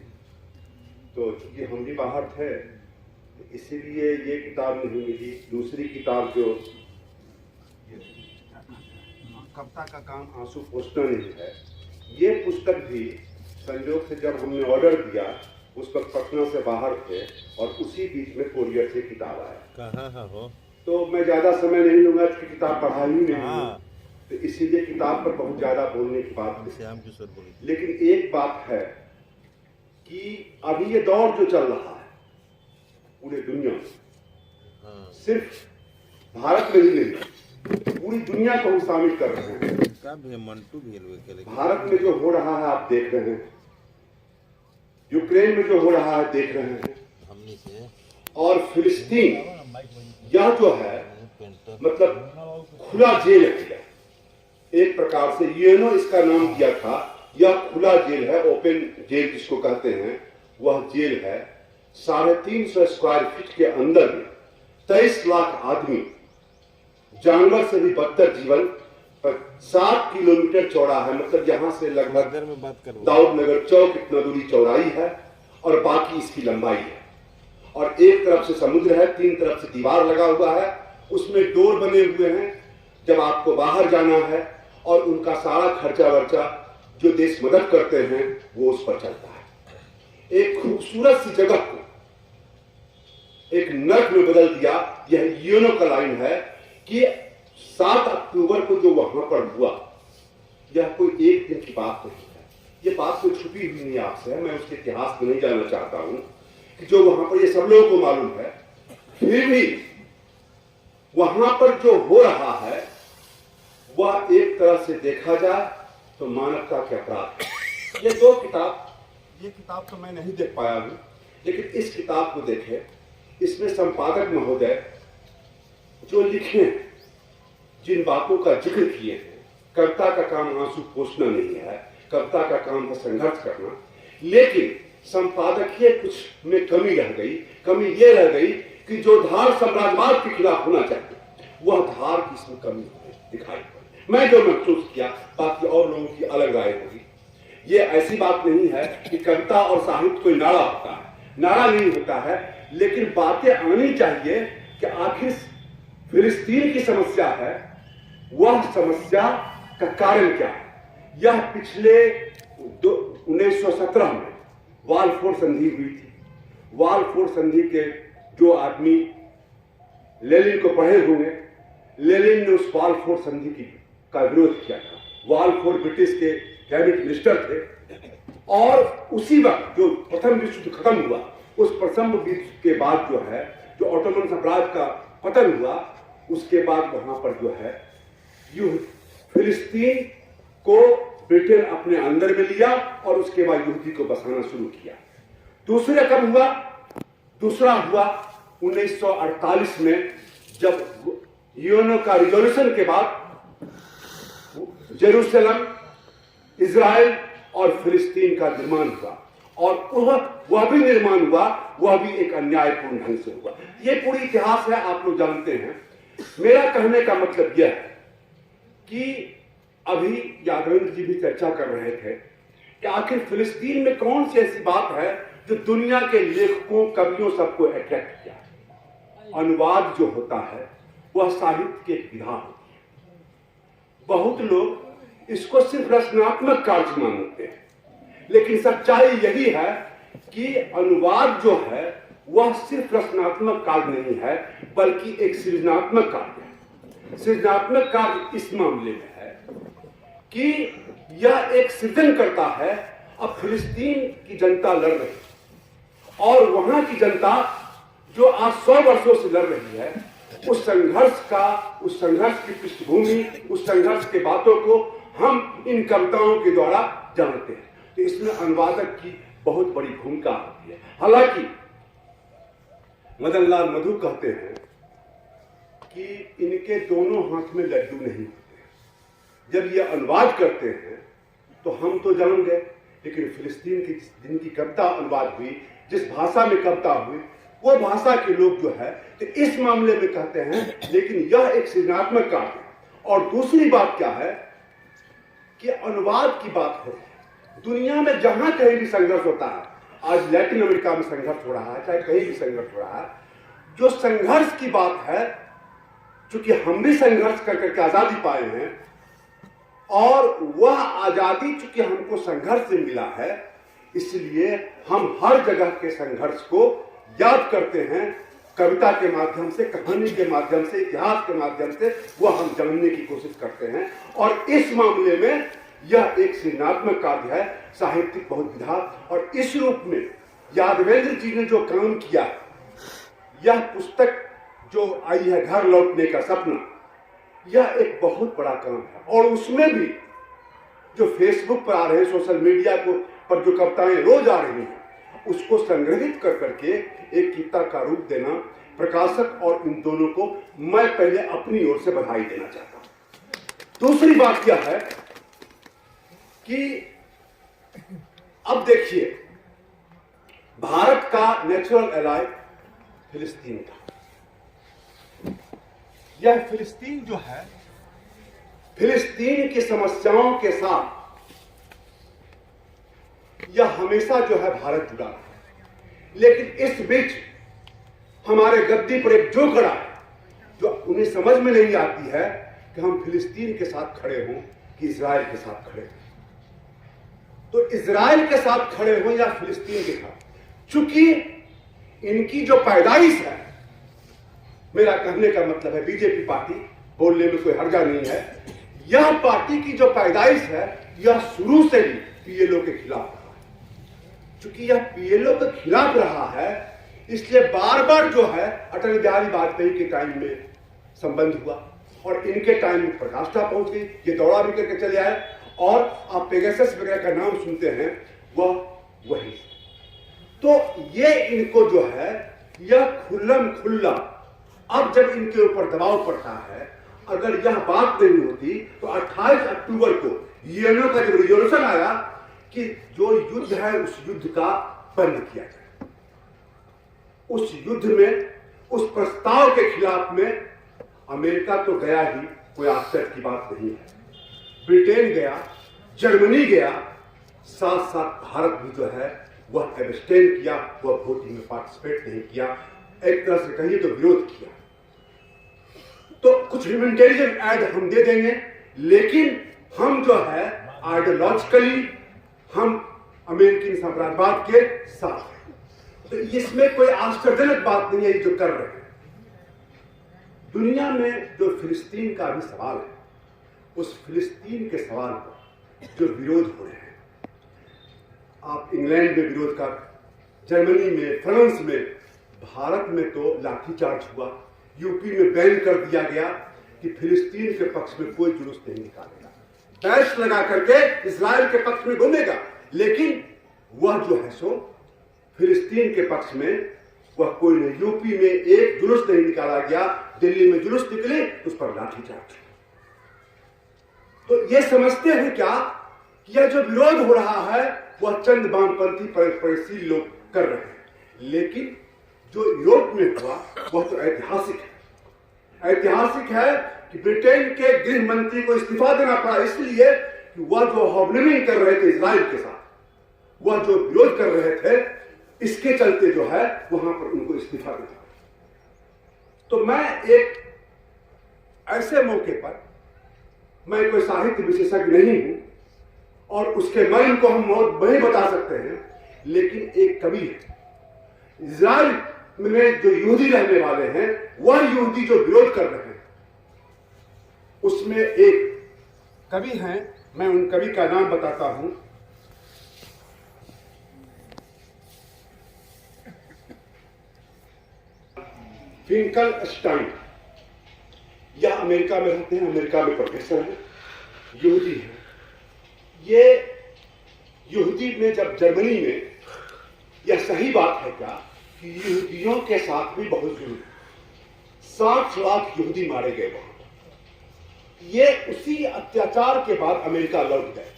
तो चूंकि हम भी बाहर थे इसीलिए ये किताब नहीं मिली। दूसरी किताब जो कविता का काम आंसू पोंछना नहीं है, ये पुस्तक भी संयोग से जब हमने ऑर्डर दिया उस वक्त पटना से बाहर थे, और उसी बीच में कोरियर से किताब आया। कहाँ हो? तो मैं ज्यादा समय नहीं लूंगा, इसकी किताब पढ़ा ही नहीं, तो इसीलिए किताब पर बहुत ज्यादा बोलने की बात नहीं। लेकिन एक बात है कि अभी ये दौर जो चल रहा है पूरे दुनिया में, सिर्फ भारत में ही नहीं पूरी दुनिया को हम शामिल कर रहे हैं। भारत में जो हो रहा है आप देख रहे हैं, यूक्रेन में जो हो रहा है देख रहे हैं, और फिलिस्तीन यह जो है मतलब खुला जेल है। एक प्रकार से यूएनओ इसका नाम दिया था, यह खुला जेल है, ओपन जेल जिसको कहते हैं, वह जेल है। 350 स्क्वायर फीट के अंदर में 23 लाख आदमी, जानवर से भी बदतर जीवन, 7 किलोमीटर चौड़ा है, मतलब यहाँ से लगभग दाऊद नगर चौक इतना दूरी चौड़ाई है, और बाकी इसकी लंबाई है। और एक तरफ से समुद्र है, 3 तरफ से दीवार लगा हुआ है, उसमें डोर बने हुए हैं जब आपको बाहर जाना है, और उनका सारा खर्चा वर्चा जो देश मदद करते हैं वो उस पर चलता है। एक खूबसूरत सी जगह को एक नर्क में बदल दिया। यह यूएनओ का लाइन है कि 7 अक्टूबर को जो वहां पर हुआ, यह कोई एक दिन की बात नहीं है। यह बात कोई छुपी हुई नहीं आपसे, मैं उसके इतिहास को नहीं जानना चाहता हूं कि जो वहां पर ये सब लोगों को मालूम है, फिर भी वहां पर जो हो रहा है वह एक तरह से देखा जाए तो मानवता के अपराध है। ये किताब तो मैं नहीं देख पाया हूं, लेकिन इस किताब को देखें, इसमें संपादक महोदय जो लिखे, जिन बातों का जिक्र किए हैं, कविता का काम आंसू पोंछना नहीं है, कविता का काम है संघर्ष करना। लेकिन संपादकीय कुछ में कमी रह गई। कमी ये रह गई कि जो धार साम्राज्यवाद के खिलाफ होना चाहिए वह धार की इसमें कमी दिखाई पड़ी। मैं जो महसूस किया, बाकी और लोगों की अलग राय होगी। ये ऐसी बात नहीं है कि कविता और साहित्य कोई नारा होता है, नारा नहीं होता है, लेकिन बातें आनी चाहिए कि आखिर फिलिस्तीन की समस्या है, वह समस्या का कारण क्या है। यह पिछले 1917 में वालफोर संधि हुई थी। वालफोर संधि के जो आदमी लेनिन को पढ़े होंगे, लेनिन ने उस वालफोर संधि का विरोध किया था। वालफोर ब्रिटिश के कैबिनेट मिनिस्टर थे और उसी वक्त जो प्रथम विश्व युद्ध खत्म हुआ, उस प्रथम विश्व के बाद जो है, जो ऑटोमन साम्राज्य का पतन हुआ, उसके बाद वहां पर जो है युद्ध, फिलिस्तीन को ब्रिटेन अपने अंदर में लिया और उसके बाद यहूदी को बसाना शुरू किया। दूसरा कब हुआ? दूसरा हुआ 1948 में, जब यूएनओ का रिजोल्यूशन के बाद जेरूसलम, इजराइल और फिलिस्तीन का निर्माण हुआ और वह भी निर्माण हुआ, वह भी एक अन्यायपूर्ण ढंग से हुआ। यह पूरी इतिहास है, आप लोग जानते हैं। मेरा कहने का मतलब यह है कि अभी यादवेंद्र जी भी चर्चा कर रहे थे कि आखिर फिलिस्तीन में कौन सी ऐसी बात है जो दुनिया के लेखकों, कवियों सबको अट्रैक्ट किया। अनुवाद जो होता है वह साहित्य की एक विधा होती है। बहुत लोग इसको सिर्फ रचनात्मक कार्य मानते हैं, लेकिन सच्चाई यही है कि अनुवाद जो है वह सिर्फ रचनात्मक कार्य नहीं है, बल्कि एक सृजनात्मक कार्य है। सृजनात्मक कार्य इस मामले में है कि यह एक सृजन करता है। अब फिलिस्तीन की जनता लड़ रही है और वहां की जनता जो आज 100 वर्षों से लड़ रही है, उस संघर्ष की पृष्ठभूमि, उस संघर्ष के बातों को हम इन कविताओं के द्वारा जानते हैं। तो इसमें अनुवादक की बहुत बड़ी भूमिका होती है। हालांकि मदन लाल मधु कहते हैं कि इनके दोनों हाथ में लड्डू नहीं होते। जब ये अनुवाद करते हैं तो हम तो जान गए, लेकिन फिलिस्तीन की जिनकी कविता अनुवाद हुई, जिस भाषा में कविता हुई, वो भाषा के लोग जो है तो इस मामले में कहते हैं, लेकिन यह एक सृजनात्मक कार्य है। और दूसरी बात क्या है कि अनुवाद की बात हो, दुनिया में जहां कहीं भी संघर्ष होता है, आज लैटिन अमेरिका में संघर्ष हो रहा है, चाहे कहीं भी संघर्ष हो रहा है, जो संघर्ष की बात है, चूंकि हम भी संघर्ष करके आजादी पाए हैं और वह आजादी चूंकि हमको संघर्ष से मिला है, इसलिए हम हर जगह के संघर्ष को याद करते हैं। कविता के माध्यम से, कहानी के माध्यम से, इतिहास के माध्यम से वह हम जानने की कोशिश करते हैं। और इस मामले में यह एक सृजनात्मक कार्य है, साहित्यिक बहुविधा। और इस रूप में यादवेंद्र जी ने जो काम किया, यह पुस्तक जो आई है घर लौटने का सपना, यह एक बहुत बड़ा काम है। और उसमें भी जो फेसबुक पर आ रहे हैं, सोशल मीडिया पर जो कविताएं रोज आ रही हैं, उसको संग्रहित कर करके एक किताब का रूप देना, प्रकाशक और इन दोनों को मैं पहले अपनी ओर से बधाई देना चाहता हूं। दूसरी बात यह है कि अब देखिए, भारत का नेचुरल एलाय फिलिस्तीन था। यह फिलिस्तीन जो है, फिलिस्तीन की समस्याओं के साथ यह हमेशा जो है भारत जुड़ा है। लेकिन इस बीच हमारे गद्दी पर एक जो खड़ा है, जो उन्हें समझ में नहीं आती है कि हम फिलिस्तीन के साथ खड़े हों कि इजराइल के साथ खड़े हों। तो इजराइल के साथ खड़े हों या फिलिस्तीन के साथ, चूंकि इनकी जो पैदाइश है, मेरा कहने का मतलब है बीजेपी पार्टी, बोलने में कोई हर्जा नहीं है, यह पार्टी की जो पैदाइश है यह शुरू से ही पीएलओ के खिलाफ रहा है। चूंकि यह पीएलओ के खिलाफ रहा है, इसलिए बार बार जो है अटल बिहारी वाजपेयी के टाइम में संबंध हुआ और इनके टाइम में प्रकाष्ठा पहुंच गई, ये दौड़ा भी करके चले आए। और आप पेगासस वगैरह का नाम सुनते हैं, वह वही। तो ये इनको जो है यह खुल्लम खुल्ला, अब जब इनके ऊपर दबाव पड़ता है अगर यह बात नहीं होती तो 28 अक्टूबर को यूएनओ का जब रिजोल्यूशन आया कि जो युद्ध है उस युद्ध का बंद किया जाए, उस युद्ध में, उस प्रस्ताव के खिलाफ में अमेरिका तो गया ही, कोई आश्चर्य की बात नहीं है। ब्रिटेन गया, जर्मनी गया, साथ साथ भारत भी जो है वह एब्सटेन किया, वह वोटिंग में पार्टिसिपेट नहीं किया, एक तरह से कहिए तो विरोध किया। तो कुछ ह्यूमैनिटेरियन ऐड हम दे देंगे, लेकिन हम जो है आइडियोलॉजिकली हम अमेरिकी साम्राज्यवाद के साथ हैं। तो इसमें कोई आश्चर्यजनक बात नहीं है जो कर रहे हैं। दुनिया में जो फिलिस्तीन का भी सवाल है, उस फिलिस्तीन के सवाल पर जो विरोध हो रहे हैं, आप इंग्लैंड में विरोध कर, जर्मनी में, फ्रांस में, भारत में तो लाठीचार्ज हुआ, यूपी में बैन कर दिया गया कि फिलिस्तीन के पक्ष में कोई जुलूस नहीं निकालेगा, बैश लगा करके इजराइल के पक्ष में घूमेगा, लेकिन वह जो है सो फिलिस्तीन के पक्ष में वह कोई नहीं। यूपी में एक जुलूस नहीं निकाला गया, दिल्ली में जुलूस निकले, उस पर लाठीचार्ज। तो ये समझते हैं क्या कि यह जो विरोध हो रहा है वह चंद वामपंथी परिशील लोग कर रहे हैं, लेकिन जो यूरोप में हुआ वह तो ऐतिहासिक है। ऐतिहासिक है कि ब्रिटेन के गृह मंत्री को इस्तीफा देना पड़ा, इसलिए कि वह जो हॉबलिंग कर रहे थे इजराइल के साथ, वह जो विरोध कर रहे थे, इसके चलते जो है वहां पर उनको इस्तीफा देना पड़ा। तो मैं एक ऐसे मौके पर, मैं कोई साहित्य विशेषज्ञ नहीं हूं और उसके मन को हम बहुत नहीं बता सकते हैं, लेकिन एक कवि है इजराइल में जो यहूदी रहने वाले हैं, वह यहूदी जो विरोध कर रहे हैं, उसमें एक कवि हैं, मैं उन कवि का नाम बताता हूं, फिंकलस्टाइन। यह अमेरिका में रहते हैं, अमेरिका में प्रोफेसर हैं, यहूदी हैं। ये यहूदी में जब जर्मनी में, यह सही बात है क्या कि यहूदियों के साथ भी बहुत जुल्म, 60 लाख यहूदी मारे गए वहां। ये उसी अत्याचार के बाद अमेरिका लौट गए।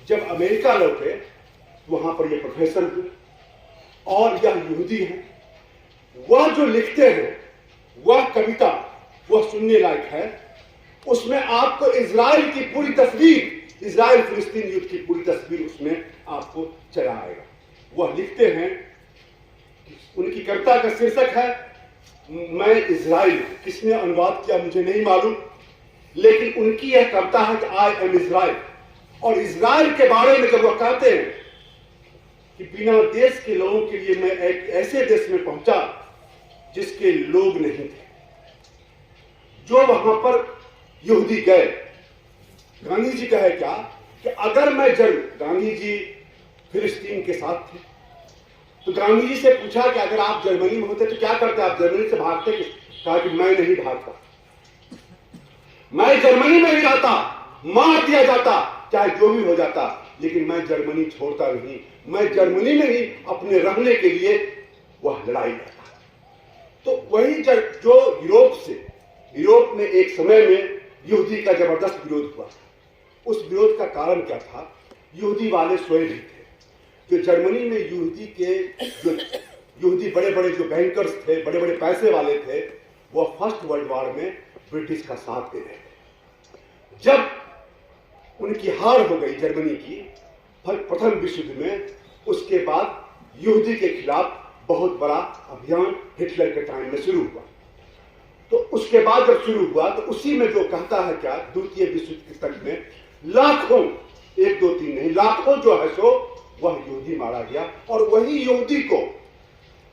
जब अमेरिका लौटे वहां पर ये प्रोफेसर हुए और यह यहूदी हैं। वह जो लिखते हैं, वह कविता, वह सुनने लायक है। उसमें आपको इजराइल की पूरी तस्वीर, इजराइल फिलिस्तीन युद्ध की पूरी तस्वीर उसमें आपको चला आएगा। वह लिखते हैं, उनकी कविता का शीर्षक है मैं इजराइल। किसने अनुवाद किया मुझे नहीं मालूम, लेकिन उनकी यह कविता है कि आई एम इजराइल। और इजराइल के बारे में जब वह कहते हैं कि बिना देश के लोगों के लिए मैं एक ऐसे देश में पहुंचा जिसके लोग नहीं थे, जो वहां पर यहूदी गए। गांधी जी कहे क्या कि अगर मैं गांधी जी फिलिस्तीन के साथ थे, तो गांधी जी से पूछा कि अगर आप जर्मनी में होते तो क्या करते, आप जर्मनी से भागते? कहा कि मैं नहीं भागता, मैं जर्मनी में ही रहता, मार दिया जाता, चाहे जो भी हो जाता, लेकिन मैं जर्मनी छोड़ता नहीं। मैं जर्मनी में ही अपने रहने के लिए वह लड़ाई करता। तो वही जो यूरोप में एक समय में यहूदी का जबरदस्त विरोध हुआ। उस विरोध का कारण क्या था? यहूदी वाले स्वयं ही थे। जो जर्मनी में यहूदी बड़े बड़े जो बैंकर्स थे, बड़े बड़े पैसे वाले थे, वह फर्स्ट वर्ल्ड वॉर में ब्रिटिश का साथ दे रहे थे। जब उनकी हार हो गई जर्मनी की प्रथम विश्व युद्ध में, उसके बाद यहूदी के खिलाफ बहुत बड़ा अभियान हिटलर के टाइम में शुरू हुआ। तो उसके बाद जब शुरू हुआ तो उसी में जो कहता है क्या, द्वितीय विश्व युद्ध के तक में लाखों, 1 2 3 नहीं, लाखों जो है सो वह यहूदी मारा गया। और वही यहूदी को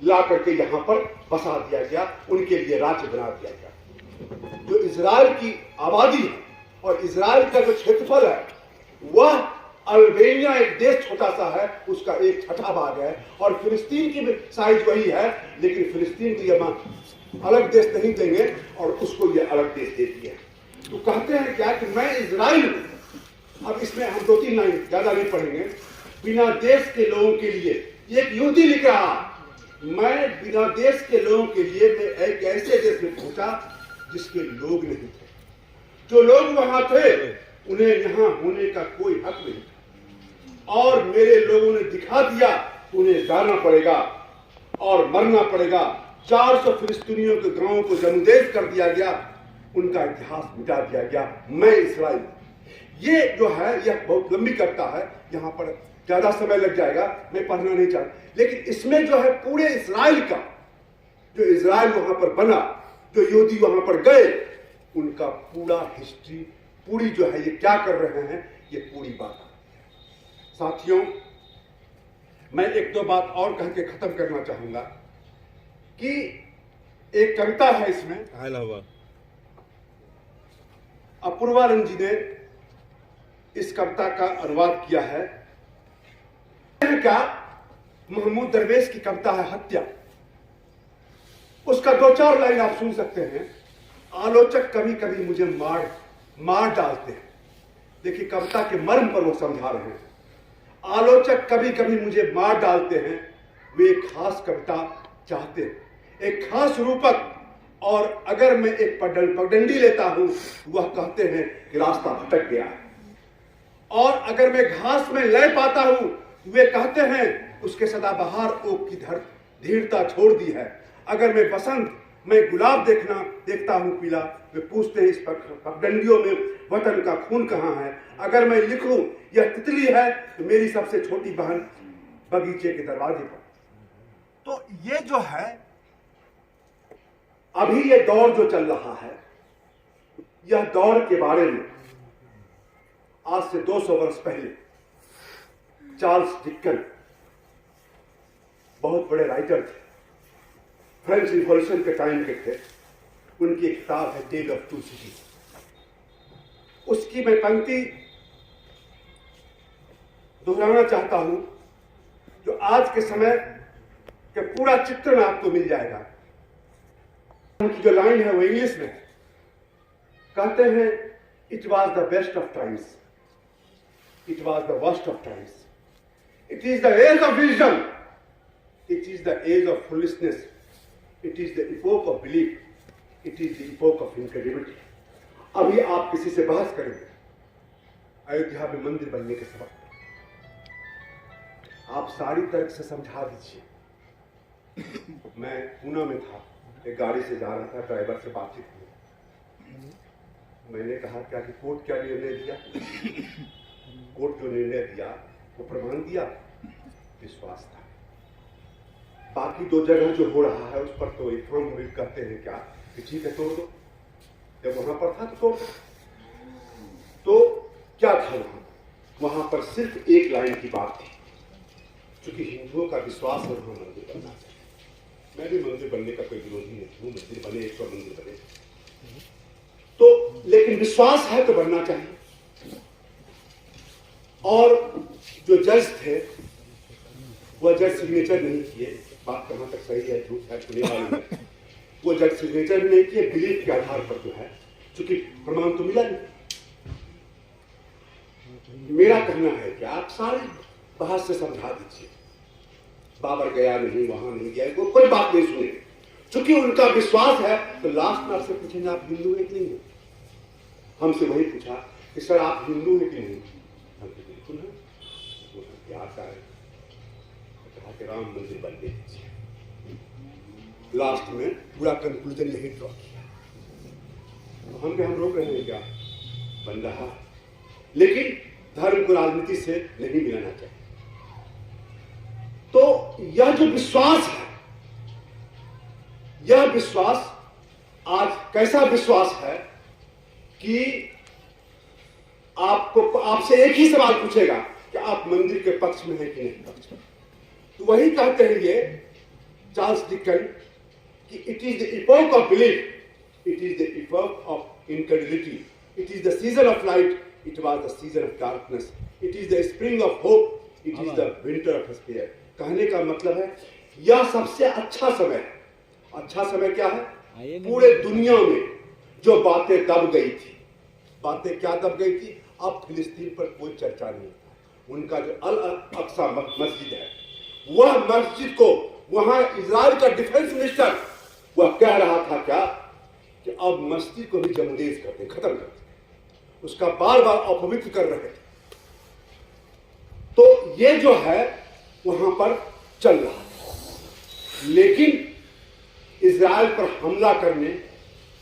ला करके यहां पर बसा दिया गया, उनके लिए राज्य बना दिया गया। जो इजराइल की आबादी है और इजराइल का जो क्षेत्रफल है, वह अल्बेनिया एक देश छोटा सा है, उसका 1/6 भाग है। और फिलिस्तीन की भी साइज वही है, लेकिन फिलिस्तीन को यह अलग देश नहीं देंगे और उसको यह अलग देश दे दिए। तो कहते हैं क्या कि मैं इजराइल हूं। अब इसमें हम 2-3 लाइन ज्यादा नहीं पढ़ेंगे। बिना देश के लोगों के लिए, एक यहूदी लिख रहा, मैं बिना देश के लोगों के लिए मैं एक ऐसे देश में पहुंचा जिसके लोग नहीं थे। जो लोग वहां थे उन्हें यहां होने का कोई हक नहीं था, और मेरे लोगों ने दिखा दिया उन्हें जाना पड़ेगा और मरना पड़ेगा। 400 फिलिस्तीनियों के गांवों को जमदेज कर दिया गया, उनका इतिहास मिटा दिया गया। मैं इस्राइल, ये जो है यह बहुत लंबी कविता है, यहाँ पर ज्यादा समय लग जाएगा, मैं पढ़ना नहीं चाहता, लेकिन इसमें जो है पूरे इस्राइल का, जो इस्राइल वहां पर बना, जो यहूदी वहां पर गए, उनका पूरा हिस्ट्री, पूरी जो है ये क्या कर रहे हैं, ये पूरी बात है। साथियों, मैं एक दो बात और कह के खत्म करना चाहूंगा कि एक कविता है इसमें, अपूर्वा रंग जी ने इस कविता का अनुवाद किया है। क्या महमूद दरवेश की कविता है हत्या, उसका 2-4 लाइन आप सुन सकते हैं। आलोचक कभी कभी मुझे मार डालते हैं। देखिए कविता के मर्म पर वो समझा रहे हैं। आलोचक कभी कभी मुझे मार डालते हैं, वे एक खास कविता चाहते हैं, एक खास रूपक, और अगर मैं एक पगडंडी लेता हूं, वह कहते हैं कि रास्ता भटक गया है, और अगर मैं घास में लय पाता हूं, वे कहते हैं उसके सदाबहार ओक की धीरता छोड़ दी है। अगर मैं बसंत में गुलाब देखता हूं पीला, वे पूछते हैं इस पगडंडियों में वतन का खून कहां है। अगर मैं लिखूं यह तितली है, तो मेरी सबसे छोटी बहन बगीचे के दरवाजे पर। तो ये जो है अभी ये दौर जो चल रहा है, यह दौर के बारे में आज से 200 वर्ष पहले चार्ल्स डिकन, बहुत बड़े राइटर थे, फ्रेंच रिवॉल्यूशन के टाइम के थे, उनकी एक किताब है टेल ऑफ टू सिटीज। उसकी मैं पंक्ति दोहराना चाहता हूं, जो आज के समय के पूरा चित्रण आपको मिल जाएगा। उनकी जो लाइन है वो इंग्लिश में है, कहते हैं it was the best of times, it was the worst of times, it is the age of wisdom, it is the age of foolishness, it is the epoch of belief, it is the epoch of incredibility. अभी आप किसी से बहस करेंगे अयोध्या में मंदिर बनने के सबब, आप सारी तर्क से समझा दीजिए। मैं पूना में था, एक गाड़ी से जा रहा था, ड्राइवर से बातचीत हुई, मैंने कहा क्या कि कोर्ट क्या निर्णय दिया, कोर्ट जो निर्णय दिया वो प्रमाण दिया, विश्वास था। बाकी 2 जगह जो हो रहा है उस पर तो इफाम मुरीद कहते हैं क्या कि ठीक है तोड़ दो, जब वहां पर था तो तोड़ दो। तो क्या था वहां पर सिर्फ एक लाइन की बात थी, क्योंकि हिंदुओं का विश्वास है वहां मंदिर बनना चाहिए। मैं भी मंदिर बनने का कोई विरोधी नहीं हूं, मंदिर बने, 100 मंदिर बने, तो लेकिन विश्वास है तो बनना चाहिए। और जो जज थे वह जज सिग्नेचर नहीं किए, बात कहां तक सही है झूठ है सुने वाली है, वो जज सिग्नेचर नहीं किए, बिलीफ के आधार पर जो है, क्योंकि प्रमाण तो मिला नहीं। मेरा कहना है कि आप सारी बहस से समझा दीजिए, बाबर गया नहीं, वहां नहीं गया, कोई बात नहीं सुने, क्योंकि उनका विश्वास है। तो लास्ट में आपसे पूछेंगे आप हिंदू है कि नहीं है, हमसे वही पूछा कि सर आप हिंदू है कि नहीं, हम तो बिल्कुल है, क्या है, कहा कि राम मंदिर बन दीजिए। लास्ट में पूरा कंक्लूजन यही ड्रॉ किया, तो हम रोक रहे हैं क्या, बन रहा, लेकिन धर्म को राजनीति से नहीं मिलाना चाहिए। तो यह जो विश्वास है, यह विश्वास आज कैसा विश्वास है कि आपसे एक ही सवाल पूछेगा कि आप मंदिर के पक्ष में हैं कि नहीं पक्ष में। तो वही कहते हैं ये चार्ल्स डिकन कि it is the epoch of belief, it is the epoch of incredibility, it is the season of light, it was the season of darkness, it is the spring of hope, it is the winter of despair. कहने का मतलब है यह सबसे अच्छा समय है। अच्छा समय क्या है, पूरे दुनिया में जो बातें दब गई थी, बातें क्या दब गई थी, अब फिलिस्तीन पर कोई चर्चा नहीं होता। उनका जो अल अक्सा मस्जिद है, वह मस्जिद को वहां इजराइल का डिफेंस मिनिस्टर वह कह रहा था क्या कि अब मस्जिद को भी जमदेज कर दें, खत्म कर दें। उसका बार बार अपवित्र कर रहे थे। तो ये जो है वहां पर चल रहा है। लेकिन इजराइल पर हमला करने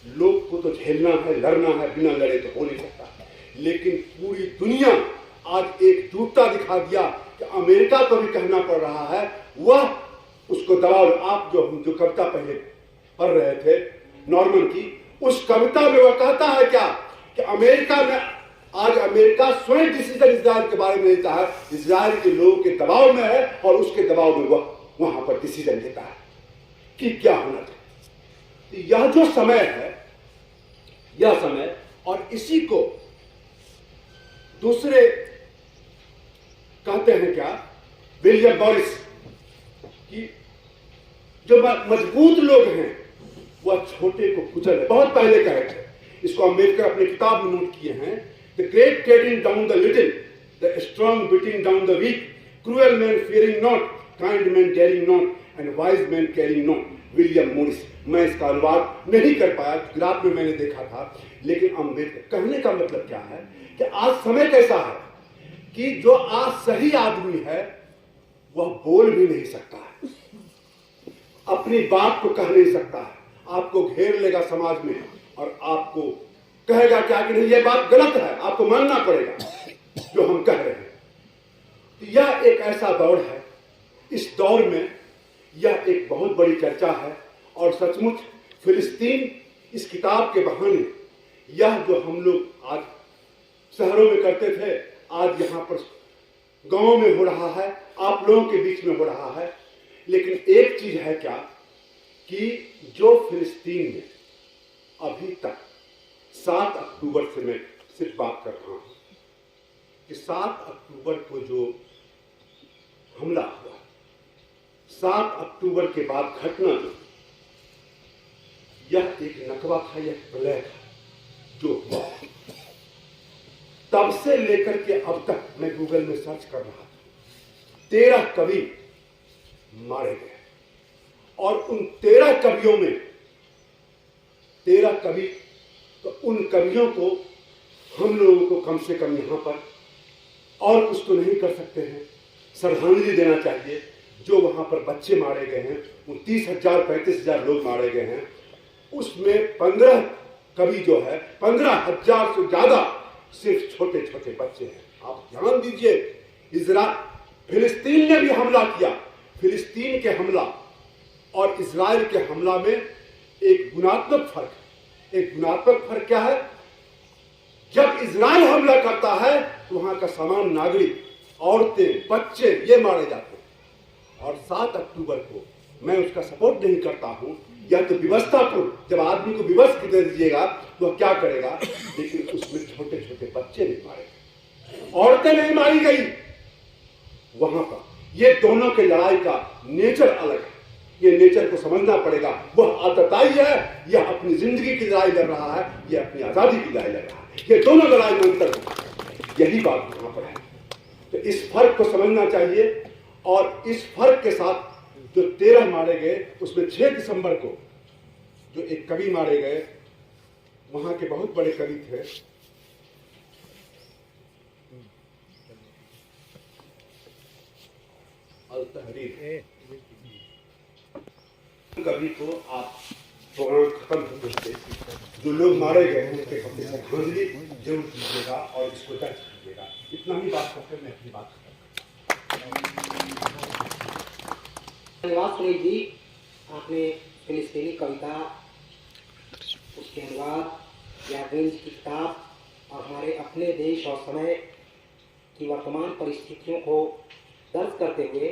लोग को तो झेलना है, लड़ना है, बिना लड़े तो हो नहीं सकता। लेकिन पूरी दुनिया आज एकजुटता दिखा दिया कि अमेरिका को भी कहना पड़ रहा है, वह उसको दबाव। आप जो कविता पहले पढ़ रहे थे नॉर्मन की, उस कविता में वह कहता है क्या कि अमेरिका में आज अमेरिका स्वयं डिसीजन इजराइल के बारे में लेता है, इजराइल के लोगों के दबाव में है और उसके दबाव में वह वहां पर डिसीजन लेता है कि क्या होना चाहिए। यह जो समय है, यह समय, और इसी को दूसरे कहते हैं क्या, विलियम मॉरिस, कि जो मजबूत लोग हैं वह छोटे को कुचल, बहुत पहले कहे थे। इसको अम्बेडकर अपनी किताब में नोट किए हैं, the great tearing down the little, the strong beating down the weak, cruel man fearing not, kind man daring not, and wise man caring not. William Morris. मैं इसका अनुवाद नहीं कर पाया, गुजरात में मैंने देखा था। लेकिन अम्बेडकर कहने का मतलब क्या है कि आज समय कैसा है कि जो आज सही आदमी है वह बोल भी नहीं सकता है, अपनी बात को कह नहीं सकता है, आपको घेर लेगा समाज में और आपको कहेगा क्या कि नहीं ये बात गलत है, आपको मानना पड़ेगा जो हम कह रहे हैं। यह एक ऐसा दौर है, इस दौर में यह एक बहुत बड़ी चर्चा है। और सचमुच फिलिस्तीन इस किताब के बहाने, यह जो हम लोग आज शहरों में करते थे, आज यहां पर गांवों में हो रहा है, आप लोगों के बीच में हो रहा है। लेकिन एक चीज है क्या कि जो फिलिस्तीन में अभी तक 7 अक्टूबर से मैं सिर्फ बात कर रहा हूं कि 7 अक्टूबर को जो हमला हुआ, 7 अक्टूबर के बाद घटना जो, यह एक नकवा था, यह प्रलय था जो हुआ। तब से लेकर के अब तक मैं गूगल में सर्च कर रहा था, 13 कवि मारे गए और उन 13 कवियों में 13 कवि, तो उन कवियों को हम लोगों को कम से कम यहां पर और कुछ तो नहीं कर सकते हैं, श्रद्धांजलि देना चाहिए। जो वहां पर बच्चे मारे गए हैं, 29,000 35,000 लोग मारे गए हैं, उसमें 15 कवि जो है, 15,000 से ज्यादा सिर्फ छोटे छोटे बच्चे हैं। आप ध्यान दीजिए, फिलिस्तीन ने भी हमला किया। फिलिस्तीन के हमला और इजराइल के हमला में एक गुणात्मक फर्क है। एक गुणात्मक फर्क क्या है? जब इजराइल हमला करता है तो वहां का सामान्य नागरिक, औरतें, बच्चे ये मारे जाते हैं। और 7 अक्टूबर को मैं उसका सपोर्ट नहीं करता हूं, या तो व्यवस्थापूर्ण, जब आदमी को विवश दे दीजिएगा तो वह क्या करेगा, लेकिन उसमें छोटे छोटे बच्चे नहीं मारे गए, औरतें नहीं मारी गई वहां पर। ये दोनों के लड़ाई का नेचर अलग है, ये नेचर को समझना पड़ेगा। वह आतताई है, यह अपनी जिंदगी की लड़ाई लड़ रहा है, यह अपनी आजादी की लड़ाई लड़ रहा है। ये दोनों लड़ाई में अंतर है, यही बात वहां पर है। तो इस फर्क को समझना चाहिए। और इस फर्क के साथ जो 13 मारे गए, उसमें 6 दिसंबर को जो एक कवि मारे गए, वहां के बहुत बड़े कवि थे, अल तहरीर, कवि को आप प्रोग्राम खत्म होने से जो लोग मारे गए हैं उसके प्रति श्रद्धांजलि जरूर कीजिएगा और इसको दर्ज कीजिएगा। इतना ही बात करके मैं अपनी बात धन्यवाद सुनील जी, आपने फिलिस्तीनी कविता, उसके अनुवाद, यादवेन की किताब और हमारे अपने देश और समय की वर्तमान परिस्थितियों को दर्ज करते हुए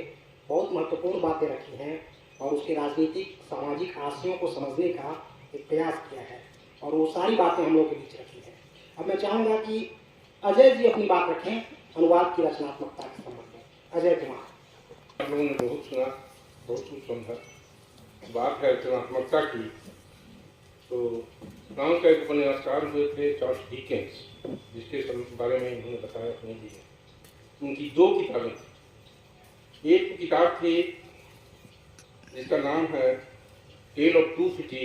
बहुत महत्वपूर्ण बातें रखी हैं और उसके राजनीतिक सामाजिक आशयों को समझने का एक प्रयास किया है और वो सारी बातें हम लोगों के बीच रखी हैं। अब मैं चाहूँगा कि अजय जी अपनी बात रखें अनुवाद की रचनात्मकता के संबंध में। अजय कुमार। आप लोगों ने बहुत सुना, बहुत कुछ समझा। बात है रचनात्मकता की, तो फ्रांस का एक उपन्यासकार हुए थे चार्ल्स डिकेंस, जिसके बारे में इन्होंने बताया अपने लिए। उनकी 2 किताबें, एक किताब थी जिसका नाम है टेल ऑफ टू सिटी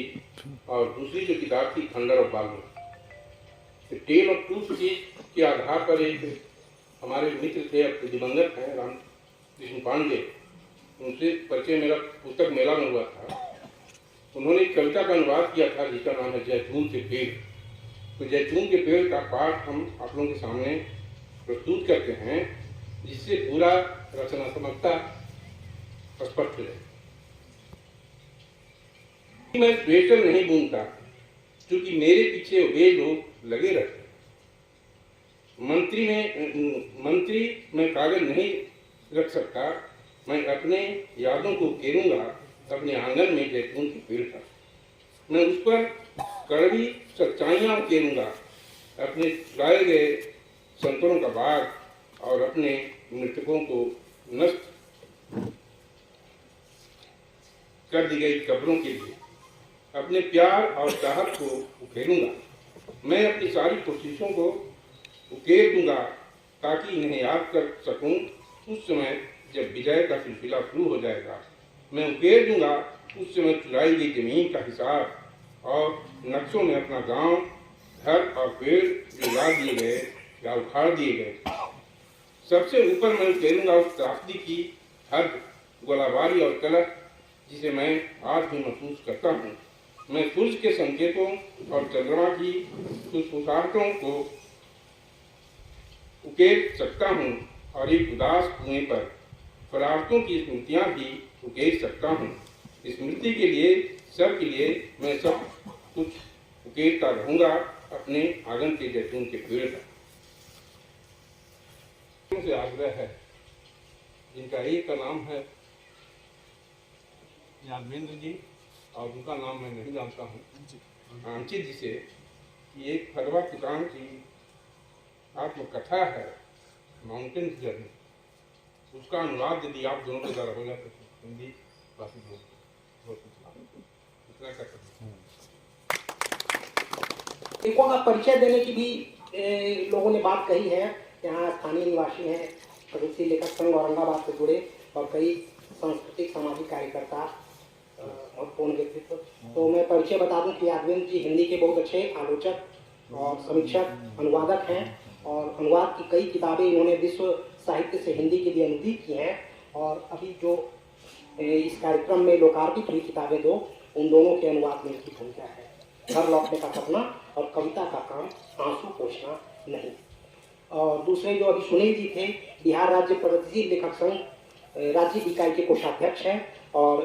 और दूसरी जो किताब थी थंडर ऑफ बालमन। टेल ऑफ टू सिटीज के आधार पर एक हमारे मित्र थे, अब दिवंगत हैं, रामकृष्ण पांडे, उनसे परिचय मेरा पुस्तक मेला में हुआ था। उन्होंने एक कविता का अनुवाद किया था जिसका नाम है जैतून के पेड़। तो जैतून के पेड़ का पाठ हम आप लोगों के सामने प्रस्तुत करते हैं, जिससे पूरा रचनात्मकता स्पष्ट है। मैं स्वेटर नहीं बुनता क्योंकि मेरे पीछे वे लोग लगे रहते। मंत्री में कागज नहीं रख सकता, मैं अपने यादों को उकेरूंगा अपने आंगन में जैतून के पेड़ का। मैं उस पर कड़वी सच्चाइयां उकेरूंगा अपने चुराए गए संतरों का बाग और अपने मृतकों को नष्ट कर दी गई कब्रों के लिए अपने प्यार और चाहत को उकेरूंगा। मैं अपनी सारी कोशिशों को उकेर दूंगा ताकि इन्हें याद कर सकूं उस समय जब विजय का सिलसिला शुरू हो जाएगा। मैं उकेर दूंगा उस समय चुराई गई जमीन का हिसाब और नक्शों में अपना गांव, घर और पेड़ जो ला दिए गए या उखाड़ दिए गए। सबसे ऊपर मैं उकेरूंगा उस त्रासदी की हद, गोलाबारी और कलह जिसे मैं आज भी महसूस करता हूँ। मैं सूर्य के संकेतों और चंद्रमा की फुसफुसाहटों को उकेर सकता हूँ और एक उदास कुएं पर परार्थों की स्मृतियाँ भी उकेर सकता हूँ। स्मृति के लिए, सब के लिए मैं सब कुछ उकेरता रहूँगा अपने आंगन के जैतून के पेड़ का। से आग्रह है जिनका एक का नाम है यादवेंद्र जी और उनका नाम मैं नहीं जानता हूँ, अंचित जी से, कि एक फरवा किसान की आत्मकथा है माउंटेन जर्नी, उसका अनुवाद यदि आप दोनों के द्वारा हो जाए तो हिंदी भाषी लेखकों का परिचय देने की भी लोगों ने बात कही है। यहाँ स्थानीय निवासी हैं, प्रगतिशील लेखक संघ औरंगाबाद से जुड़े और कई सांस्कृतिक सामाजिक कार्यकर्ता, महत्वपूर्ण व्यक्तित्व। तो मैं परिचय बता दूं कि यादवेंद्र जी हिंदी के बहुत अच्छे आलोचक और समीक्षक, अनुवादक हैं और अनुवाद की कई किताबें इन्होंने विश्व साहित्य से हिंदी के लिए अनुदित की हैं। और अभी जो इस कार्यक्रम में लोकार्पित हुई किताबें दो, उन दोनों के अनुवाद में इनकी भूमिका है। घर लौटने का सपना और कविता का काम, आंसू पोंछना नहीं। और दूसरे जो अभी सुनील जी थे, बिहार राज्य प्रगतिशील लेखक संघ राज्य इकाई के कोषाध्यक्ष हैं और